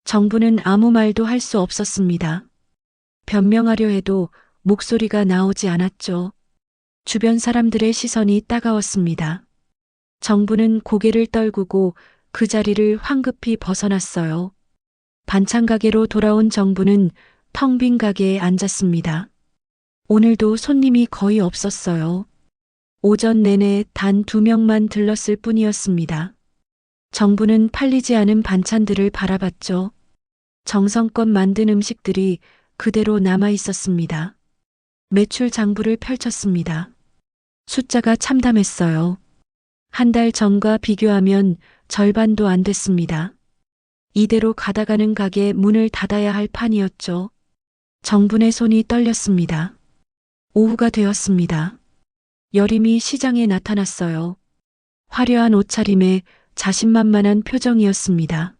정부는 아무 말도 할 수 없었습니다. 변명하려 해도 목소리가 나오지 않았죠. 주변 사람들의 시선이 따가웠습니다. 정부는 고개를 떨구고 그 자리를 황급히 벗어났어요. 반찬 가게로 돌아온 정부는 텅 빈 가게에 앉았습니다. 오늘도 손님이 거의 없었어요. 오전 내내 단 2명만 들렀을 뿐이었습니다. 정부는 팔리지 않은 반찬들을 바라봤죠. 정성껏 만든 음식들이 그대로 남아 있었습니다. 매출 장부를 펼쳤습니다. 숫자가 참담했어요. 한 달 전과 비교하면 절반도 안 됐습니다. 이대로 가다가는 가게 문을 닫아야 할 판이었죠. 정분의 손이 떨렸습니다. 오후가 되었습니다. 여림이 시장에 나타났어요. 화려한 옷차림에 자신만만한 표정이었습니다.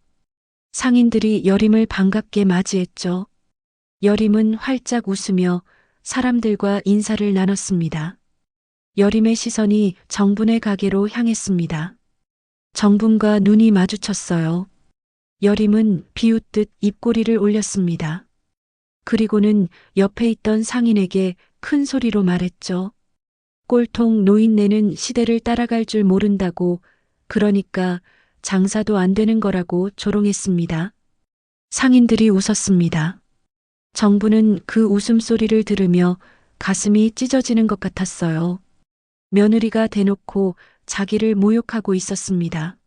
상인들이 여림을 반갑게 맞이했죠. 여림은 활짝 웃으며 사람들과 인사를 나눴습니다. 여림의 시선이 정분의 가게로 향했습니다. 정분과 눈이 마주쳤어요. 여림은 비웃듯 입꼬리를 올렸습니다. 그리고는 옆에 있던 상인에게 큰 소리로 말했죠. 꼴통 노인네는 시대를 따라갈 줄 모른다고, 그러니까 장사도 안 되는 거라고 조롱했습니다. 상인들이 웃었습니다. 정부는 그 웃음소리를 들으며 가슴이 찢어지는 것 같았어요. 며느리가 대놓고 자기를 모욕하고 있었습니다.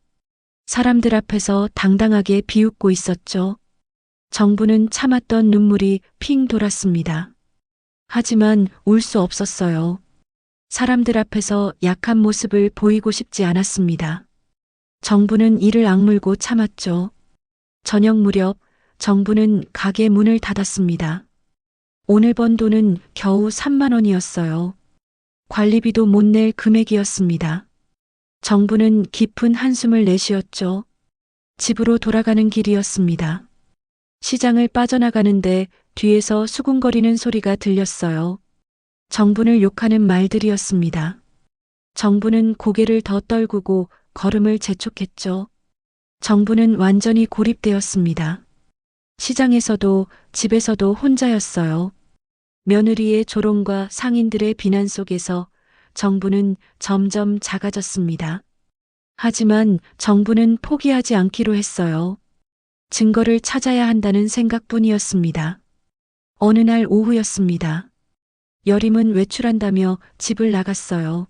사람들 앞에서 당당하게 비웃고 있었죠. 정부는 참았던 눈물이 핑 돌았습니다. 하지만 울 수 없었어요. 사람들 앞에서 약한 모습을 보이고 싶지 않았습니다. 정부는 이를 악물고 참았죠. 저녁 무렵 정부는 가게 문을 닫았습니다. 오늘 번 돈은 겨우 3만 원이었어요. 관리비도 못 낼 금액이었습니다. 정부는 깊은 한숨을 내쉬었죠. 집으로 돌아가는 길이었습니다. 시장을 빠져나가는데 뒤에서 수군거리는 소리가 들렸어요. 정분을 욕하는 말들이었습니다. 정부는 고개를 더 떨구고 걸음을 재촉했죠. 정부는 완전히 고립되었습니다. 시장에서도 집에서도 혼자였어요. 며느리의 조롱과 상인들의 비난 속에서 정부는 점점 작아졌습니다. 하지만 정부는 포기하지 않기로 했어요. 증거를 찾아야 한다는 생각뿐이었습니다. 어느 날 오후였습니다. 여림은 외출한다며 집을 나갔어요.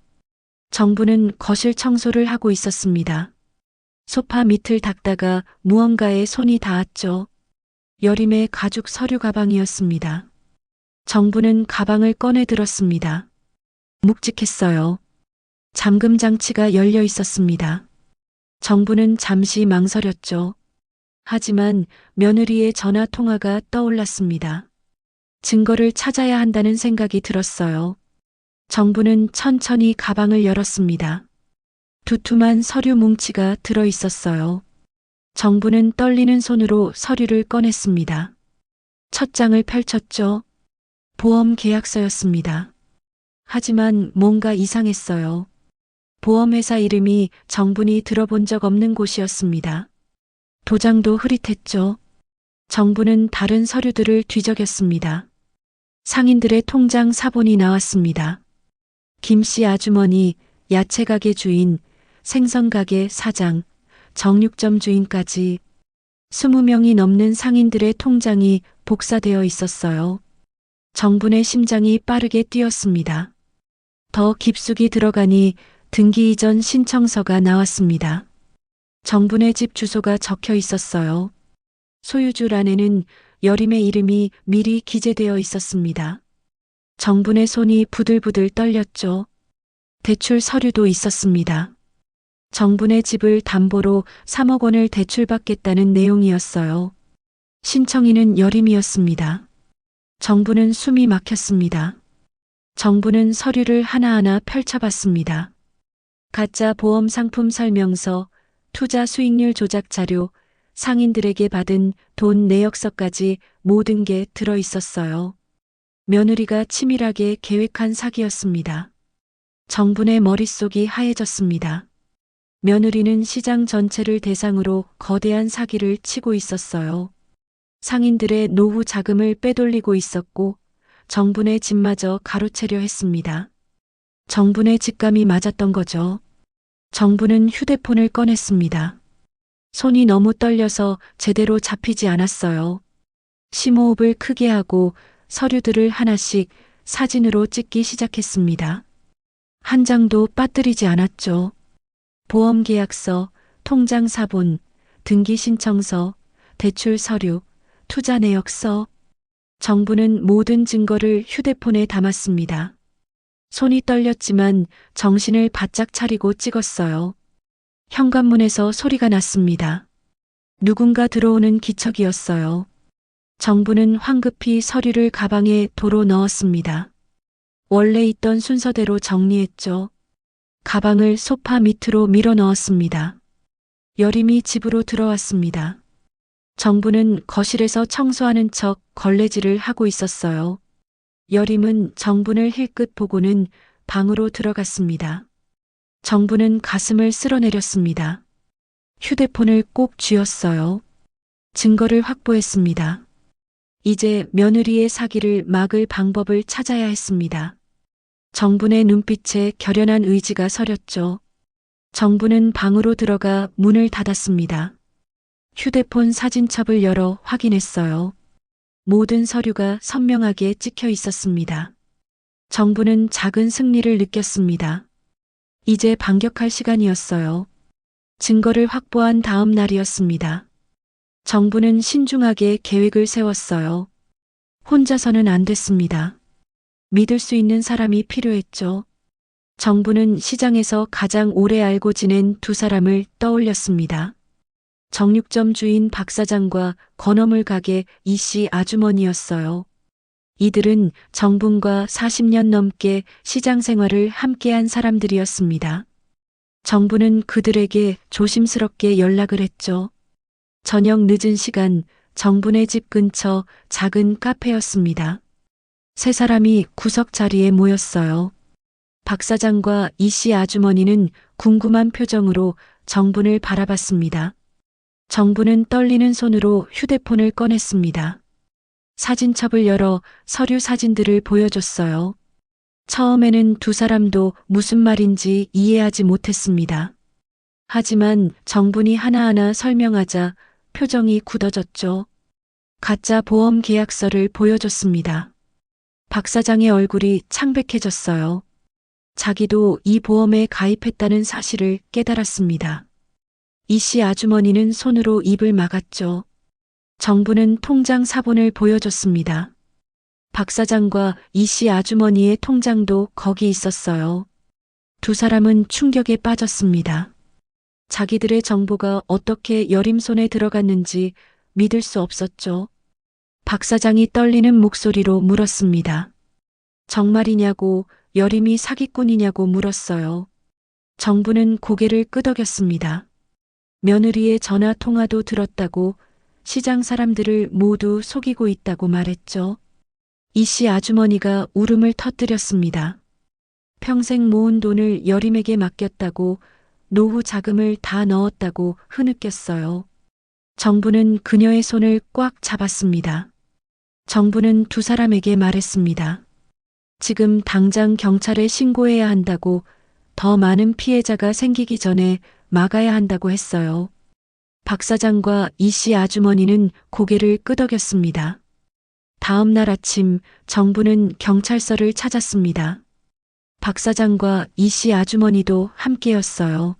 정부는 거실 청소를 하고 있었습니다. 소파 밑을 닦다가 무언가에 손이 닿았죠. 여림의 가죽 서류 가방이었습니다. 정부는 가방을 꺼내 들었습니다. 묵직했어요. 잠금 장치가 열려 있었습니다. 정부는 잠시 망설였죠. 하지만 며느리의 전화 통화가 떠올랐습니다. 증거를 찾아야 한다는 생각이 들었어요. 정부는 천천히 가방을 열었습니다. 두툼한 서류 뭉치가 들어 있었어요. 정부는 떨리는 손으로 서류를 꺼냈습니다. 첫 장을 펼쳤죠. 보험 계약서였습니다. 하지만 뭔가 이상했어요. 보험회사 이름이 정분이 들어본 적 없는 곳이었습니다. 도장도 흐릿했죠. 정부는 다른 서류들을 뒤적였습니다. 상인들의 통장 사본이 나왔습니다. 김씨 아주머니, 야채가게 주인, 생선가게 사장, 정육점 주인까지 20명이 넘는 상인들의 통장이 복사되어 있었어요. 정분의 심장이 빠르게 뛰었습니다. 더 깊숙이 들어가니 등기 이전 신청서가 나왔습니다. 정분의 집 주소가 적혀 있었어요. 소유주란에는 여림의 이름이 미리 기재되어 있었습니다. 정분의 손이 부들부들 떨렸죠. 대출 서류도 있었습니다. 정분의 집을 담보로 3억 원을 대출받겠다는 내용이었어요. 신청인은 여림이었습니다. 정부는 숨이 막혔습니다. 정부는 서류를 하나하나 펼쳐봤습니다. 가짜 보험 상품 설명서, 투자 수익률 조작 자료, 상인들에게 받은 돈 내역서까지 모든 게 들어 있었어요. 며느리가 치밀하게 계획한 사기였습니다. 정분의 머릿속이 하얘졌습니다. 며느리는 시장 전체를 대상으로 거대한 사기를 치고 있었어요. 상인들의 노후 자금을 빼돌리고 있었고 정분의 집마저 가로채려 했습니다. 정분의 직감이 맞았던 거죠. 정분은 휴대폰을 꺼냈습니다. 손이 너무 떨려서 제대로 잡히지 않았어요. 심호흡을 크게 하고 서류들을 하나씩 사진으로 찍기 시작했습니다. 한 장도 빠뜨리지 않았죠. 보험계약서, 통장 사본, 등기 신청서, 대출 서류, 투자 내역서. 정부는 모든 증거를 휴대폰에 담았습니다. 손이 떨렸지만 정신을 바짝 차리고 찍었어요. 현관문에서 소리가 났습니다. 누군가 들어오는 기척이었어요. 정부는 황급히 서류를 가방에 도로 넣었습니다. 원래 있던 순서대로 정리했죠. 가방을 소파 밑으로 밀어 넣었습니다. 여림이 집으로 들어왔습니다. 정부는 거실에서 청소하는 척 걸레질을 하고 있었어요. 여림은 정분을 힐끗 보고는 방으로 들어갔습니다. 정부는 가슴을 쓸어내렸습니다. 휴대폰을 꼭 쥐었어요. 증거를 확보했습니다. 이제 며느리의 사기를 막을 방법을 찾아야 했습니다. 정분의 눈빛에 결연한 의지가 서렸죠. 정부는 방으로 들어가 문을 닫았습니다. 휴대폰 사진첩을 열어 확인했어요. 모든 서류가 선명하게 찍혀 있었습니다. 정부는 작은 승리를 느꼈습니다. 이제 반격할 시간이었어요. 증거를 확보한 다음 날이었습니다. 정부는 신중하게 계획을 세웠어요. 혼자서는 안 됐습니다. 믿을 수 있는 사람이 필요했죠. 정부는 시장에서 가장 오래 알고 지낸 두 사람을 떠올렸습니다. 정육점 주인 박 사장과 건어물 가게 이 씨 아주머니였어요. 이들은 정분과 40년 넘게 시장 생활을 함께한 사람들이었습니다. 정부는 그들에게 조심스럽게 연락을 했죠. 저녁 늦은 시간 정분의 집 근처 작은 카페였습니다. 세 사람이 구석 자리에 모였어요. 박 사장과 이 씨 아주머니는 궁금한 표정으로 정분을 바라봤습니다. 정부는 떨리는 손으로 휴대폰을 꺼냈습니다. 사진첩을 열어 서류 사진들을 보여줬어요. 처음에는 두 사람도 무슨 말인지 이해하지 못했습니다. 하지만 정분이 하나하나 설명하자 표정이 굳어졌죠. 가짜 보험 계약서를 보여줬습니다. 박 사장의 얼굴이 창백해졌어요. 자기도 이 보험에 가입했다는 사실을 깨달았습니다. 이 씨 아주머니는 손으로 입을 막았죠. 정부는 통장 사본을 보여줬습니다. 박 사장과 이 씨 아주머니의 통장도 거기 있었어요. 두 사람은 충격에 빠졌습니다. 자기들의 정보가 어떻게 여림 손에 들어갔는지 믿을 수 없었죠. 박 사장이 떨리는 목소리로 물었습니다. 정말이냐고, 여림이 사기꾼이냐고 물었어요. 정부는 고개를 끄덕였습니다. 며느리의 전화 통화도 들었다고, 시장 사람들을 모두 속이고 있다고 말했죠. 이 씨 아주머니가 울음을 터뜨렸습니다. 평생 모은 돈을 여림에게 맡겼다고, 노후 자금을 다 넣었다고 흐느꼈어요. 정부는 그녀의 손을 꽉 잡았습니다. 정부는 두 사람에게 말했습니다. 지금 당장 경찰에 신고해야 한다고, 더 많은 피해자가 생기기 전에 막아야 한다고 했어요. 박 사장과 이 씨 아주머니는 고개를 끄덕였습니다. 다음 날 아침 정부는 경찰서를 찾았습니다. 박 사장과 이 씨 아주머니도 함께였어요.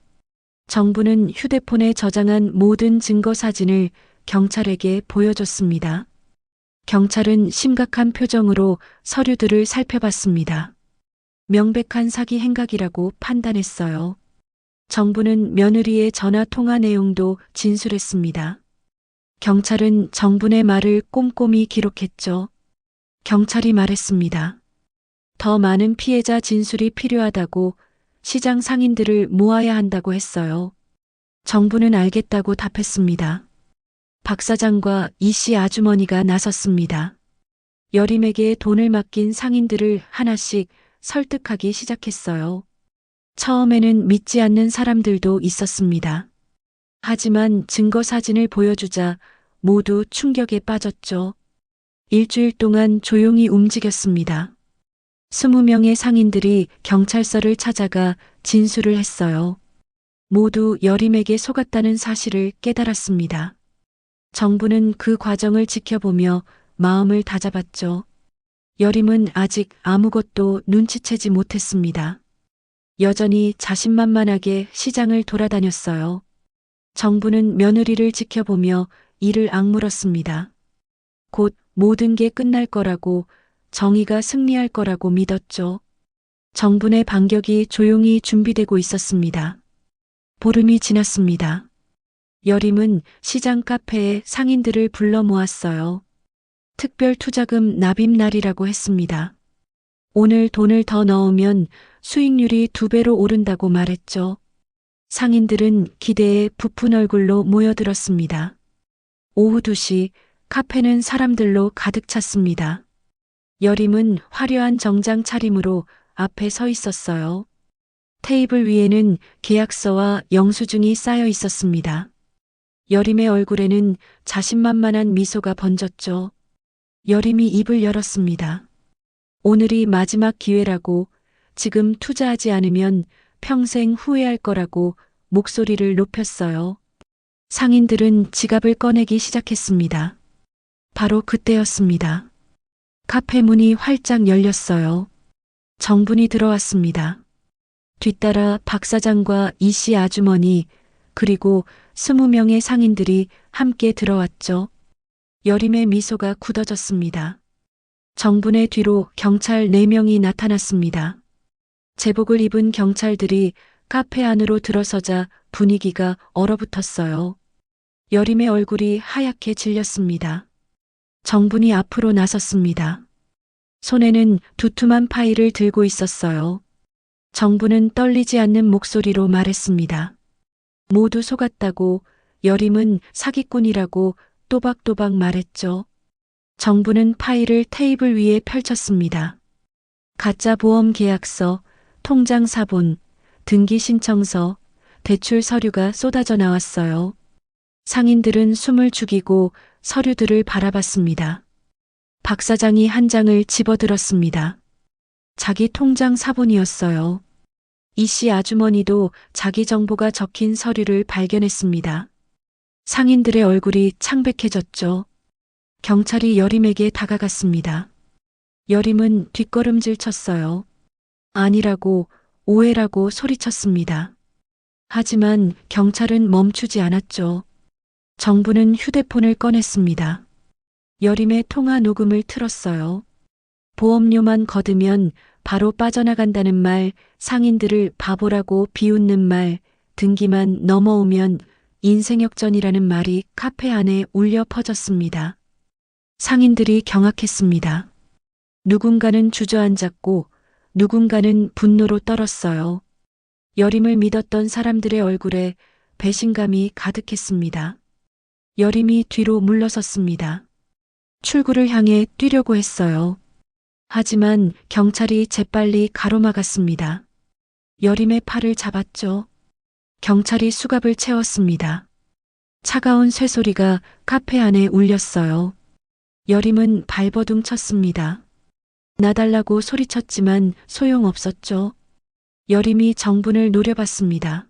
정부는 휴대폰에 저장한 모든 증거 사진을 경찰에게 보여줬습니다. 경찰은 심각한 표정으로 서류들을 살펴봤습니다. 명백한 사기 행각이라고 판단했어요. 정부는 며느리의 전화 통화 내용도 진술했습니다. 경찰은 정분의 말을 꼼꼼히 기록했죠. 경찰이 말했습니다. 더 많은 피해자 진술이 필요하다고, 시장 상인들을 모아야 한다고 했어요. 정부는 알겠다고 답했습니다. 박 사장과 이 씨 아주머니가 나섰습니다. 여림에게 돈을 맡긴 상인들을 하나씩 설득하기 시작했어요. 처음에는 믿지 않는 사람들도 있었습니다. 하지만 증거 사진을 보여주자 모두 충격에 빠졌죠. 일주일 동안 조용히 움직였습니다. 20명의 상인들이 경찰서를 찾아가 진술을 했어요. 모두 여림에게 속았다는 사실을 깨달았습니다. 정부는 그 과정을 지켜보며 마음을 다잡았죠. 여림은 아직 아무것도 눈치채지 못했습니다. 여전히 자신만만하게 시장을 돌아다녔어요. 정부는 며느리를 지켜보며 이를 악물었습니다. 곧 모든 게 끝날 거라고, 정의가 승리할 거라고 믿었죠. 정분의 반격이 조용히 준비되고 있었습니다. 보름이 지났습니다. 여림은 시장 카페에 상인들을 불러 모았어요. 특별 투자금 납입 날이라고 했습니다. 오늘 돈을 더 넣으면 수익률이 2배로 오른다고 말했죠. 상인들은 기대에 부푼 얼굴로 모여들었습니다. 오후 2시 카페는 사람들로 가득 찼습니다. 여림은 화려한 정장 차림으로 앞에 서 있었어요. 테이블 위에는 계약서와 영수증이 쌓여 있었습니다. 여림의 얼굴에는 자신만만한 미소가 번졌죠. 여림이 입을 열었습니다. 오늘이 마지막 기회라고, 지금 투자하지 않으면 평생 후회할 거라고 목소리를 높였어요. 상인들은 지갑을 꺼내기 시작했습니다. 바로 그때였습니다. 카페 문이 활짝 열렸어요. 정분이 들어왔습니다. 뒤따라 박 사장과 이 씨 아주머니, 그리고 20명의 상인들이 함께 들어왔죠. 여림의 미소가 굳어졌습니다. 정분의 뒤로 경찰 4명이 나타났습니다. 제복을 입은 경찰들이 카페 안으로 들어서자 분위기가 얼어붙었어요. 여림의 얼굴이 하얗게 질렸습니다. 정분이 앞으로 나섰습니다. 손에는 두툼한 파일을 들고 있었어요. 정분은 떨리지 않는 목소리로 말했습니다. 모두 속았다고, 여림은 사기꾼이라고 또박또박 말했죠. 정분은 파일을 테이블 위에 펼쳤습니다. 가짜 보험 계약서, 통장 사본, 등기 신청서, 대출 서류가 쏟아져 나왔어요. 상인들은 숨을 죽이고 서류들을 바라봤습니다. 박 사장이 한 장을 집어들었습니다. 자기 통장 사본이었어요. 이 씨 아주머니도 자기 정보가 적힌 서류를 발견했습니다. 상인들의 얼굴이 창백해졌죠. 경찰이 여림에게 다가갔습니다. 여림은 뒷걸음질 쳤어요. 아니라고, 오해라고 소리쳤습니다. 하지만 경찰은 멈추지 않았죠. 정부는 휴대폰을 꺼냈습니다. 여림의 통화 녹음을 틀었어요. 보험료만 거두면 바로 빠져나간다는 말, 상인들을 바보라고 비웃는 말, 등기만 넘어오면 인생역전이라는 말이 카페 안에 울려 퍼졌습니다. 상인들이 경악했습니다. 누군가는 주저앉았고 누군가는 분노로 떨었어요. 여림을 믿었던 사람들의 얼굴에 배신감이 가득했습니다. 여림이 뒤로 물러섰습니다. 출구를 향해 뛰려고 했어요. 하지만 경찰이 재빨리 가로막았습니다. 여림의 팔을 잡았죠. 경찰이 수갑을 채웠습니다. 차가운 쇠소리가 카페 안에 울렸어요. 여림은 발버둥 쳤습니다. 나달라고 소리쳤지만 소용없었죠. 여림이 정분을 노려봤습니다.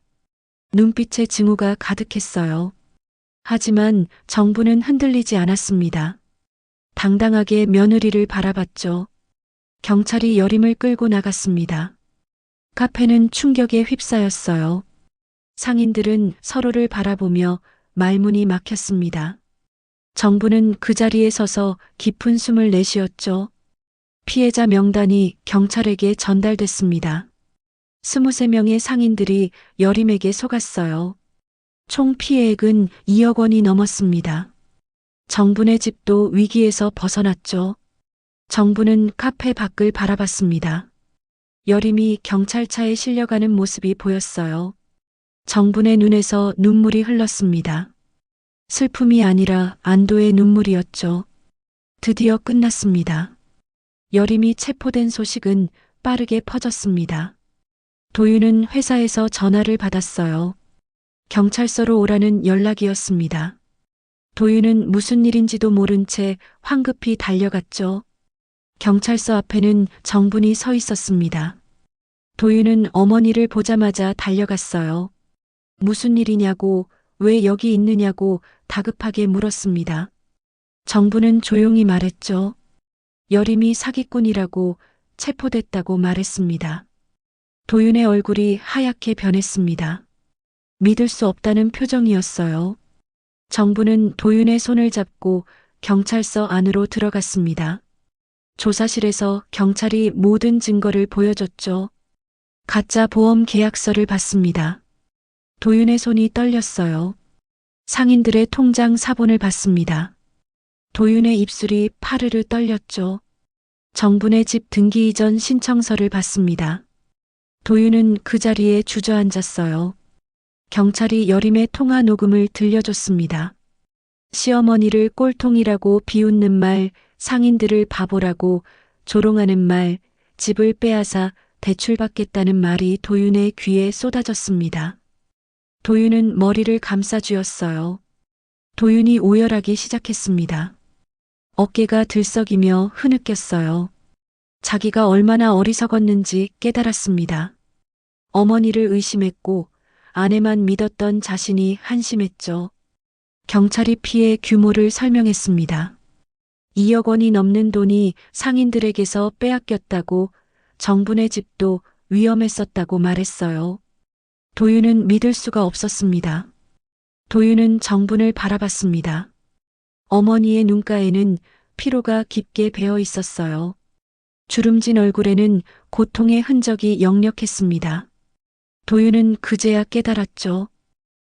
눈빛에 증오가 가득했어요. 하지만 정분은 흔들리지 않았습니다. 당당하게 며느리를 바라봤죠. 경찰이 여림을 끌고 나갔습니다. 카페는 충격에 휩싸였어요. 상인들은 서로를 바라보며 말문이 막혔습니다. 정부는 그 자리에 서서 깊은 숨을 내쉬었죠. 피해자 명단이 경찰에게 전달됐습니다. 23명의 상인들이 여림에게 속았어요. 총 피해액은 2억 원이 넘었습니다. 정분의 집도 위기에서 벗어났죠. 정부는 카페 밖을 바라봤습니다. 여림이 경찰차에 실려가는 모습이 보였어요. 정분의 눈에서 눈물이 흘렀습니다. 슬픔이 아니라 안도의 눈물이었죠. 드디어 끝났습니다. 여림이 체포된 소식은 빠르게 퍼졌습니다. 도윤은 회사에서 전화를 받았어요. 경찰서로 오라는 연락이었습니다. 도윤은 무슨 일인지도 모른 채 황급히 달려갔죠. 경찰서 앞에는 정분이 서 있었습니다. 도윤은 어머니를 보자마자 달려갔어요. 무슨 일이냐고, 왜 여기 있느냐고 다급하게 물었습니다. 정분은 조용히 말했죠. 여림이 사기꾼이라고, 체포됐다고 말했습니다. 도윤의 얼굴이 하얗게 변했습니다. 믿을 수 없다는 표정이었어요. 정부는 도윤의 손을 잡고 경찰서 안으로 들어갔습니다. 조사실에서 경찰이 모든 증거를 보여줬죠. 가짜 보험 계약서를 봤습니다. 도윤의 손이 떨렸어요. 상인들의 통장 사본을 봤습니다. 도윤의 입술이 파르르 떨렸죠. 정분의 집 등기 이전 신청서를 봤습니다. 도윤은 그 자리에 주저앉았어요. 경찰이 여림의 통화 녹음을 들려줬습니다. 시어머니를 꼴통이라고 비웃는 말, 상인들을 바보라고 조롱하는 말, 집을 빼앗아 대출받겠다는 말이 도윤의 귀에 쏟아졌습니다. 도윤은 머리를 감싸쥐었어요. 도윤이 오열하기 시작했습니다. 어깨가 들썩이며 흐느꼈어요. 자기가 얼마나 어리석었는지 깨달았습니다. 어머니를 의심했고 아내만 믿었던 자신이 한심했죠. 경찰이 피해 규모를 설명했습니다. 2억 원이 넘는 돈이 상인들에게서 빼앗겼다고, 정분의 집도 위험했었다고 말했어요. 도윤은 믿을 수가 없었습니다. 도윤은 정분을 바라봤습니다. 어머니의 눈가에는 피로가 깊게 배어 있었어요. 주름진 얼굴에는 고통의 흔적이 역력했습니다. 도윤은 그제야 깨달았죠.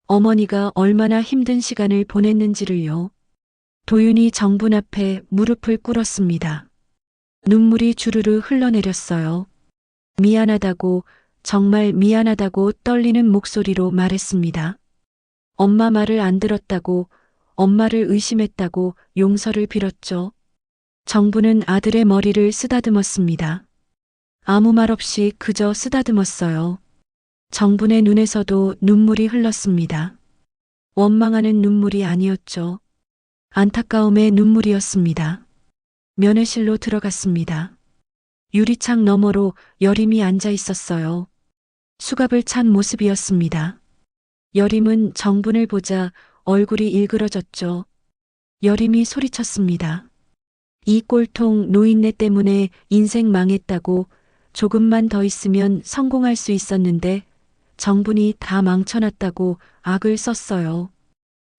어머니가 얼마나 힘든 시간을 보냈는지를요. 도윤이 정분 앞에 무릎을 꿇었습니다. 눈물이 주르르 흘러내렸어요. 미안하다고, 정말 미안하다고 떨리는 목소리로 말했습니다. 엄마 말을 안 들었다고, 엄마를 의심했다고 용서를 빌었죠. 정부는 아들의 머리를 쓰다듬었습니다. 아무 말 없이 그저 쓰다듬었어요. 정분의 눈에서도 눈물이 흘렀습니다. 원망하는 눈물이 아니었죠. 안타까움의 눈물이었습니다. 면회실로 들어갔습니다. 유리창 너머로 여림이 앉아 있었어요. 수갑을 찬 모습이었습니다. 여림은 정분을 보자 얼굴이 일그러졌죠. 여림이 소리쳤습니다. 이 꼴통 노인네 때문에 인생 망했다고, 조금만 더 있으면 성공할 수 있었는데 정분이 다 망쳐놨다고 악을 썼어요.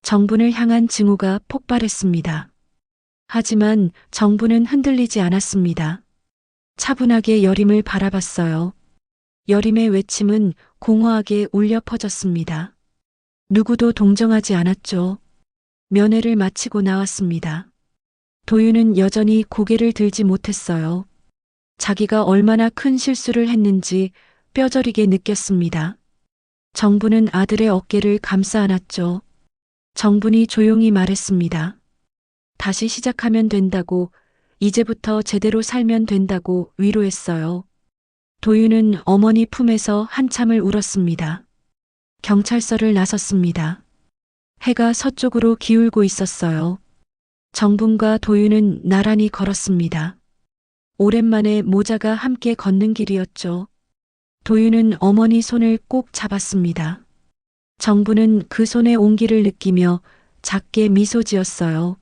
정분을 향한 증오가 폭발했습니다. 하지만 정분은 흔들리지 않았습니다. 차분하게 여림을 바라봤어요. 여림의 외침은 공허하게 울려 퍼졌습니다. 누구도 동정하지 않았죠. 면회를 마치고 나왔습니다. 도윤은 여전히 고개를 들지 못했어요. 자기가 얼마나 큰 실수를 했는지 뼈저리게 느꼈습니다. 정분은 아들의 어깨를 감싸 안았죠. 정분이 조용히 말했습니다. 다시 시작하면 된다고, 이제부터 제대로 살면 된다고 위로했어요. 도윤은 어머니 품에서 한참을 울었습니다. 경찰서를 나섰습니다. 해가 서쪽으로 기울고 있었어요. 정분과 도윤은 나란히 걸었습니다. 오랜만에 모자가 함께 걷는 길이었죠. 도윤은 어머니 손을 꼭 잡았습니다. 정분은 그 손의 온기를 느끼며 작게 미소 지었어요.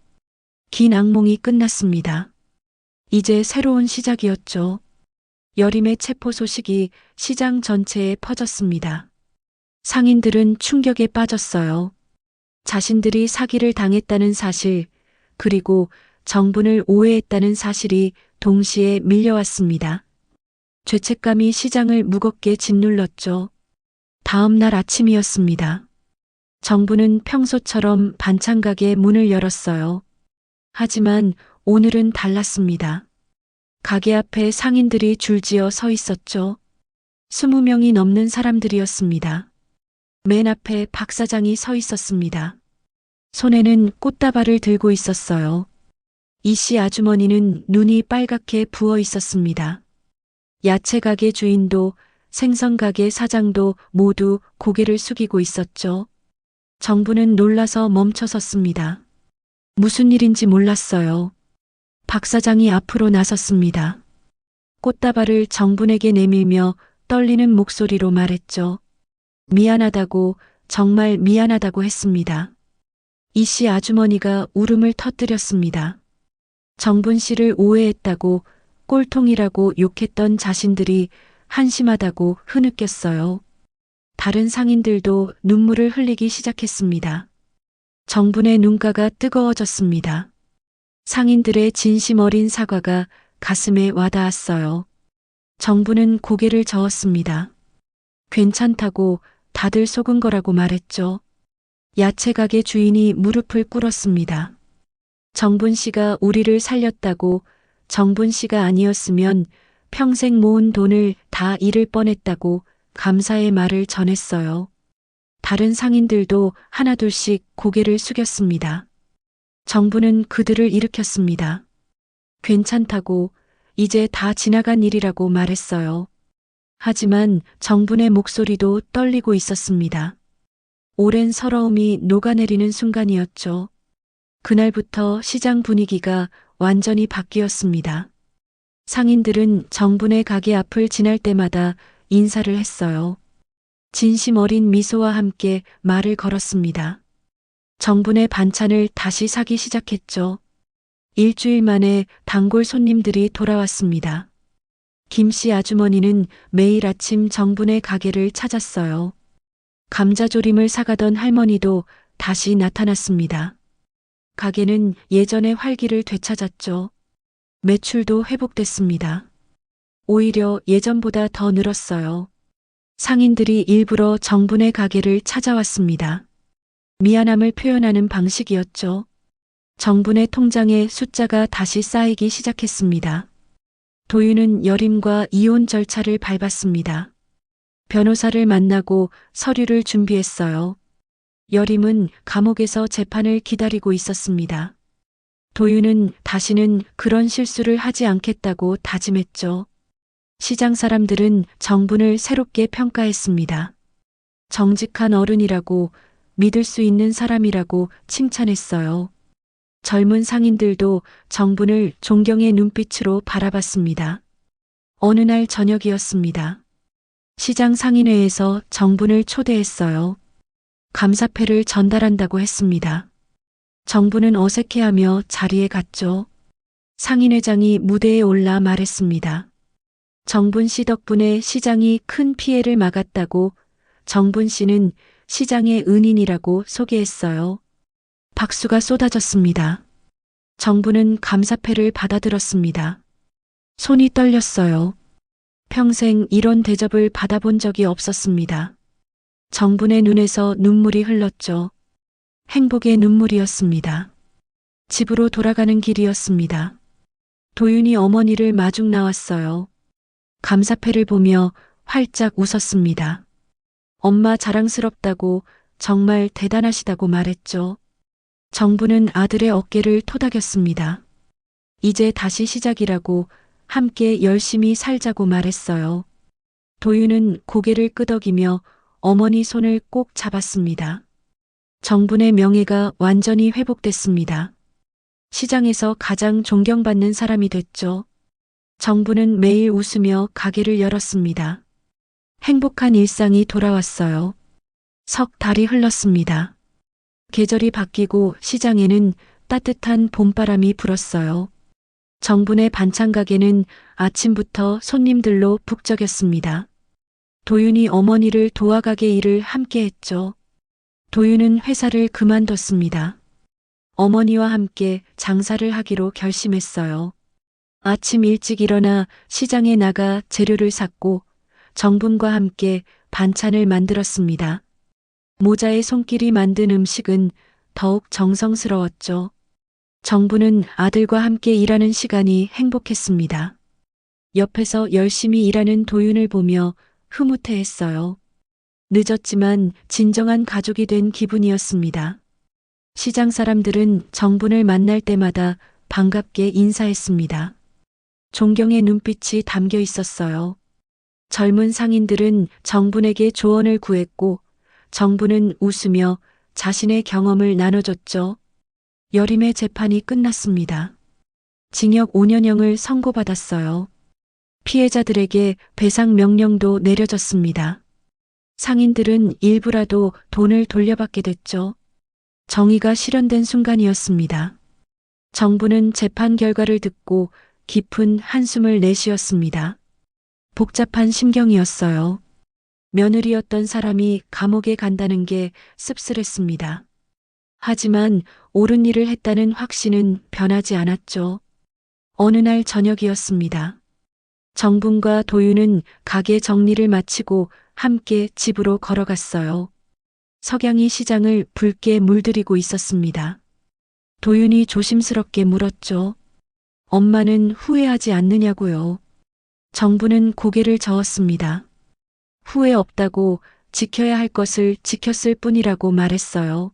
긴 악몽이 끝났습니다. 이제 새로운 시작이었죠. 여림의 체포 소식이 시장 전체에 퍼졌습니다. 상인들은 충격에 빠졌어요. 자신들이 사기를 당했다는 사실, 그리고 정분을 오해했다는 사실이 동시에 밀려왔습니다. 죄책감이 시장을 무겁게 짓눌렀죠. 다음 날 아침이었습니다. 정부는 평소처럼 반찬가게 문을 열었어요. 하지만 오늘은 달랐습니다. 가게 앞에 상인들이 줄지어 서 있었죠. 20명이 넘는 사람들이었습니다. 맨 앞에 박 사장이 서 있었습니다. 손에는 꽃다발을 들고 있었어요. 이씨 아주머니는 눈이 빨갛게 부어 있었습니다. 야채 가게 주인도 생선 가게 사장도 모두 고개를 숙이고 있었죠. 정부는 놀라서 멈춰섰습니다. 무슨 일인지 몰랐어요. 박 사장이 앞으로 나섰습니다. 꽃다발을 정분에게 내밀며 떨리는 목소리로 말했죠. 미안하다고, 정말 미안하다고 했습니다. 이씨 아주머니가 울음을 터뜨렸습니다. 정분 씨를 오해했다고, 꼴통이라고 욕했던 자신들이 한심하다고 흐느꼈어요. 다른 상인들도 눈물을 흘리기 시작했습니다. 정분의 눈가가 뜨거워졌습니다. 상인들의 진심 어린 사과가 가슴에 와닿았어요. 정분은 고개를 저었습니다. 괜찮다고, 다들 속은 거라고 말했죠. 야채 가게 주인이 무릎을 꿇었습니다. 정분 씨가 우리를 살렸다고, 정분 씨가 아니었으면 평생 모은 돈을 다 잃을 뻔했다고 감사의 말을 전했어요. 다른 상인들도 하나둘씩 고개를 숙였습니다. 정부는 그들을 일으켰습니다. 괜찮다고, 이제 다 지나간 일이라고 말했어요. 하지만 정분의 목소리도 떨리고 있었습니다. 오랜 서러움이 녹아내리는 순간이었죠. 그날부터 시장 분위기가 완전히 바뀌었습니다. 상인들은 정분의 가게 앞을 지날 때마다 인사를 했어요. 진심 어린 미소와 함께 말을 걸었습니다. 정분의 반찬을 다시 사기 시작했죠. 일주일 만에 단골 손님들이 돌아왔습니다. 김씨 아주머니는 매일 아침 정분의 가게를 찾았어요. 감자조림을 사가던 할머니도 다시 나타났습니다. 가게는 예전의 활기를 되찾았죠. 매출도 회복됐습니다. 오히려 예전보다 더 늘었어요. 상인들이 일부러 정분의 가게를 찾아왔습니다. 미안함을 표현하는 방식이었죠. 정분의 통장에 숫자가 다시 쌓이기 시작했습니다. 도윤은 여림과 이혼 절차를 밟았습니다. 변호사를 만나고 서류를 준비했어요. 여림은 감옥에서 재판을 기다리고 있었습니다. 도윤은 다시는 그런 실수를 하지 않겠다고 다짐했죠. 시장 사람들은 정분을 새롭게 평가했습니다. 정직한 어른이라고, 믿을 수 있는 사람이라고 칭찬했어요. 젊은 상인들도 정분을 존경의 눈빛으로 바라봤습니다. 어느 날 저녁이었습니다. 시장 상인회에서 정분을 초대했어요. 감사패를 전달한다고 했습니다. 정분은 어색해하며 자리에 갔죠. 상인회장이 무대에 올라 말했습니다. 정분 씨 덕분에 시장이 큰 피해를 막았다고, 정분 씨는 시장의 은인이라고 소개했어요. 박수가 쏟아졌습니다. 정부는 감사패를 받아들었습니다. 손이 떨렸어요. 평생 이런 대접을 받아본 적이 없었습니다. 정분의 눈에서 눈물이 흘렀죠. 행복의 눈물이었습니다. 집으로 돌아가는 길이었습니다. 도윤이 어머니를 마중 나왔어요. 감사패를 보며 활짝 웃었습니다. 엄마 자랑스럽다고, 정말 대단하시다고 말했죠. 정부는 아들의 어깨를 토닥였습니다. 이제 다시 시작이라고, 함께 열심히 살자고 말했어요. 도윤은 고개를 끄덕이며 어머니 손을 꼭 잡았습니다. 정분의 명예가 완전히 회복됐습니다. 시장에서 가장 존경받는 사람이 됐죠. 정분은 매일 웃으며 가게를 열었습니다. 행복한 일상이 돌아왔어요. 석 달이 흘렀습니다. 계절이 바뀌고 시장에는 따뜻한 봄바람이 불었어요. 정분의 반찬 가게는 아침부터 손님들로 북적였습니다. 도윤이 어머니를 도와가게 일을 함께 했죠. 도윤은 회사를 그만뒀습니다. 어머니와 함께 장사를 하기로 결심했어요. 아침 일찍 일어나 시장에 나가 재료를 샀고 정분과 함께 반찬을 만들었습니다. 모자의 손길이 만든 음식은 더욱 정성스러웠죠. 정부는 아들과 함께 일하는 시간이 행복했습니다. 옆에서 열심히 일하는 도윤을 보며 흐뭇해했어요. 늦었지만 진정한 가족이 된 기분이었습니다. 시장 사람들은 정분을 만날 때마다 반갑게 인사했습니다. 존경의 눈빛이 담겨 있었어요. 젊은 상인들은 정분에게 조언을 구했고 정부는 웃으며 자신의 경험을 나눠줬죠. 여림의 재판이 끝났습니다. 징역 5년형을 선고받았어요. 피해자들에게 배상 명령도 내려졌습니다. 상인들은 일부라도 돈을 돌려받게 됐죠. 정의가 실현된 순간이었습니다. 정부는 재판 결과를 듣고 깊은 한숨을 내쉬었습니다. 복잡한 심경이었어요. 며느리였던 사람이 감옥에 간다는 게 씁쓸했습니다. 하지만 옳은 일을 했다는 확신은 변하지 않았죠. 어느 날 저녁이었습니다. 정분과 도윤은 가게 정리를 마치고 함께 집으로 걸어갔어요. 석양이 시장을 붉게 물들이고 있었습니다. 도윤이 조심스럽게 물었죠. 엄마는 후회하지 않느냐고요. 정부는 고개를 저었습니다. 후회 없다고 지켜야 할 것을 지켰을 뿐이라고 말했어요.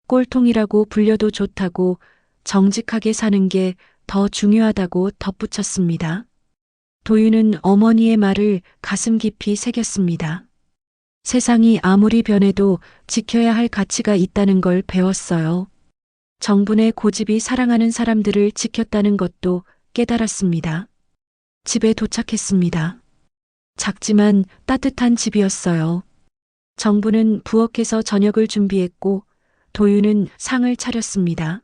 꼴통이라고 불려도 좋다고 정직하게 사는 게 더 중요하다고 덧붙였습니다. 도윤은 어머니의 말을 가슴 깊이 새겼습니다. 세상이 아무리 변해도 지켜야 할 가치가 있다는 걸 배웠어요. 정분의 고집이 사랑하는 사람들을 지켰다는 것도 깨달았습니다. 집에 도착했습니다. 작지만 따뜻한 집이었어요. 정부는 부엌에서 저녁을 준비했고 도윤은 상을 차렸습니다.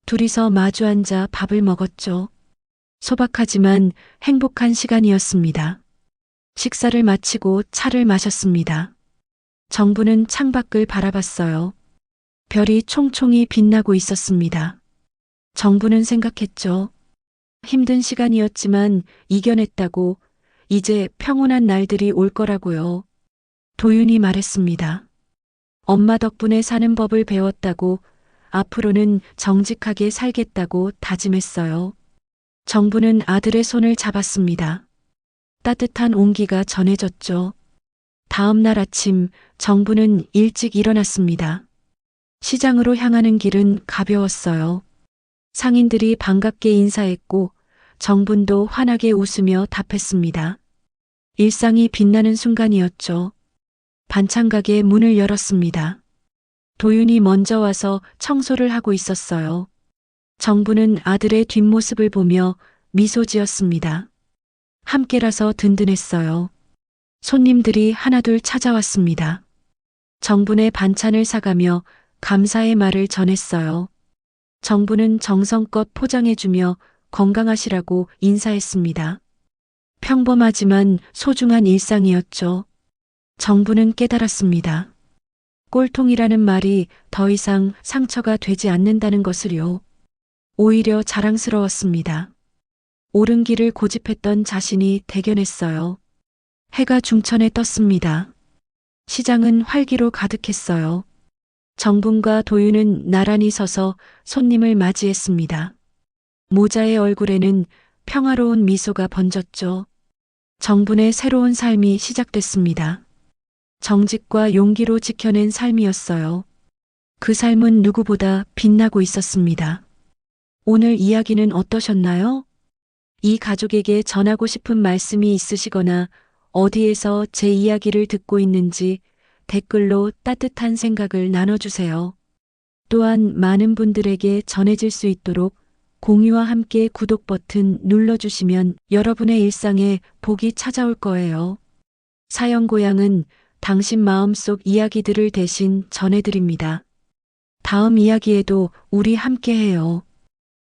둘이서 마주 앉아 밥을 먹었죠. 소박하지만 행복한 시간이었습니다. 식사를 마치고 차를 마셨습니다. 정부는 창밖을 바라봤어요. 별이 총총히 빛나고 있었습니다. 정부는 생각했죠. 힘든 시간이었지만 이겨냈다고, 이제 평온한 날들이 올 거라고요. 도윤이 말했습니다. 엄마 덕분에 사는 법을 배웠다고, 앞으로는 정직하게 살겠다고 다짐했어요. 정부는 아들의 손을 잡았습니다. 따뜻한 온기가 전해졌죠. 다음 날 아침 정부는 일찍 일어났습니다. 시장으로 향하는 길은 가벼웠어요. 상인들이 반갑게 인사했고 정분도 환하게 웃으며 답했습니다. 일상이 빛나는 순간이었죠. 반찬가게 문을 열었습니다. 도윤이 먼저 와서 청소를 하고 있었어요. 정부는 아들의 뒷모습을 보며 미소 지었습니다. 함께라서 든든했어요. 손님들이 하나둘 찾아왔습니다. 정분의 반찬을 사가며 감사의 말을 전했어요. 정부는 정성껏 포장해주며 건강하시라고 인사했습니다. 평범하지만 소중한 일상이었죠. 정부는 깨달았습니다. 꼴통이라는 말이 더 이상 상처가 되지 않는다는 것을요. 오히려 자랑스러웠습니다. 옳은 길을 고집했던 자신이 대견했어요. 해가 중천에 떴습니다. 시장은 활기로 가득했어요. 정분과 도윤은 나란히 서서 손님을 맞이했습니다. 모자의 얼굴에는 평화로운 미소가 번졌죠. 정분의 새로운 삶이 시작됐습니다. 정직과 용기로 지켜낸 삶이었어요. 그 삶은 누구보다 빛나고 있었습니다. 오늘 이야기는 어떠셨나요? 이 가족에게 전하고 싶은 말씀이 있으시거나 어디에서 제 이야기를 듣고 있는지 댓글로 따뜻한 생각을 나눠주세요. 또한 많은 분들에게 전해질 수 있도록 공유와 함께 구독 버튼 눌러주시면 여러분의 일상에 복이 찾아올 거예요. 사연고양은 당신 마음속 이야기들을 대신 전해드립니다. 다음 이야기에도 우리 함께해요.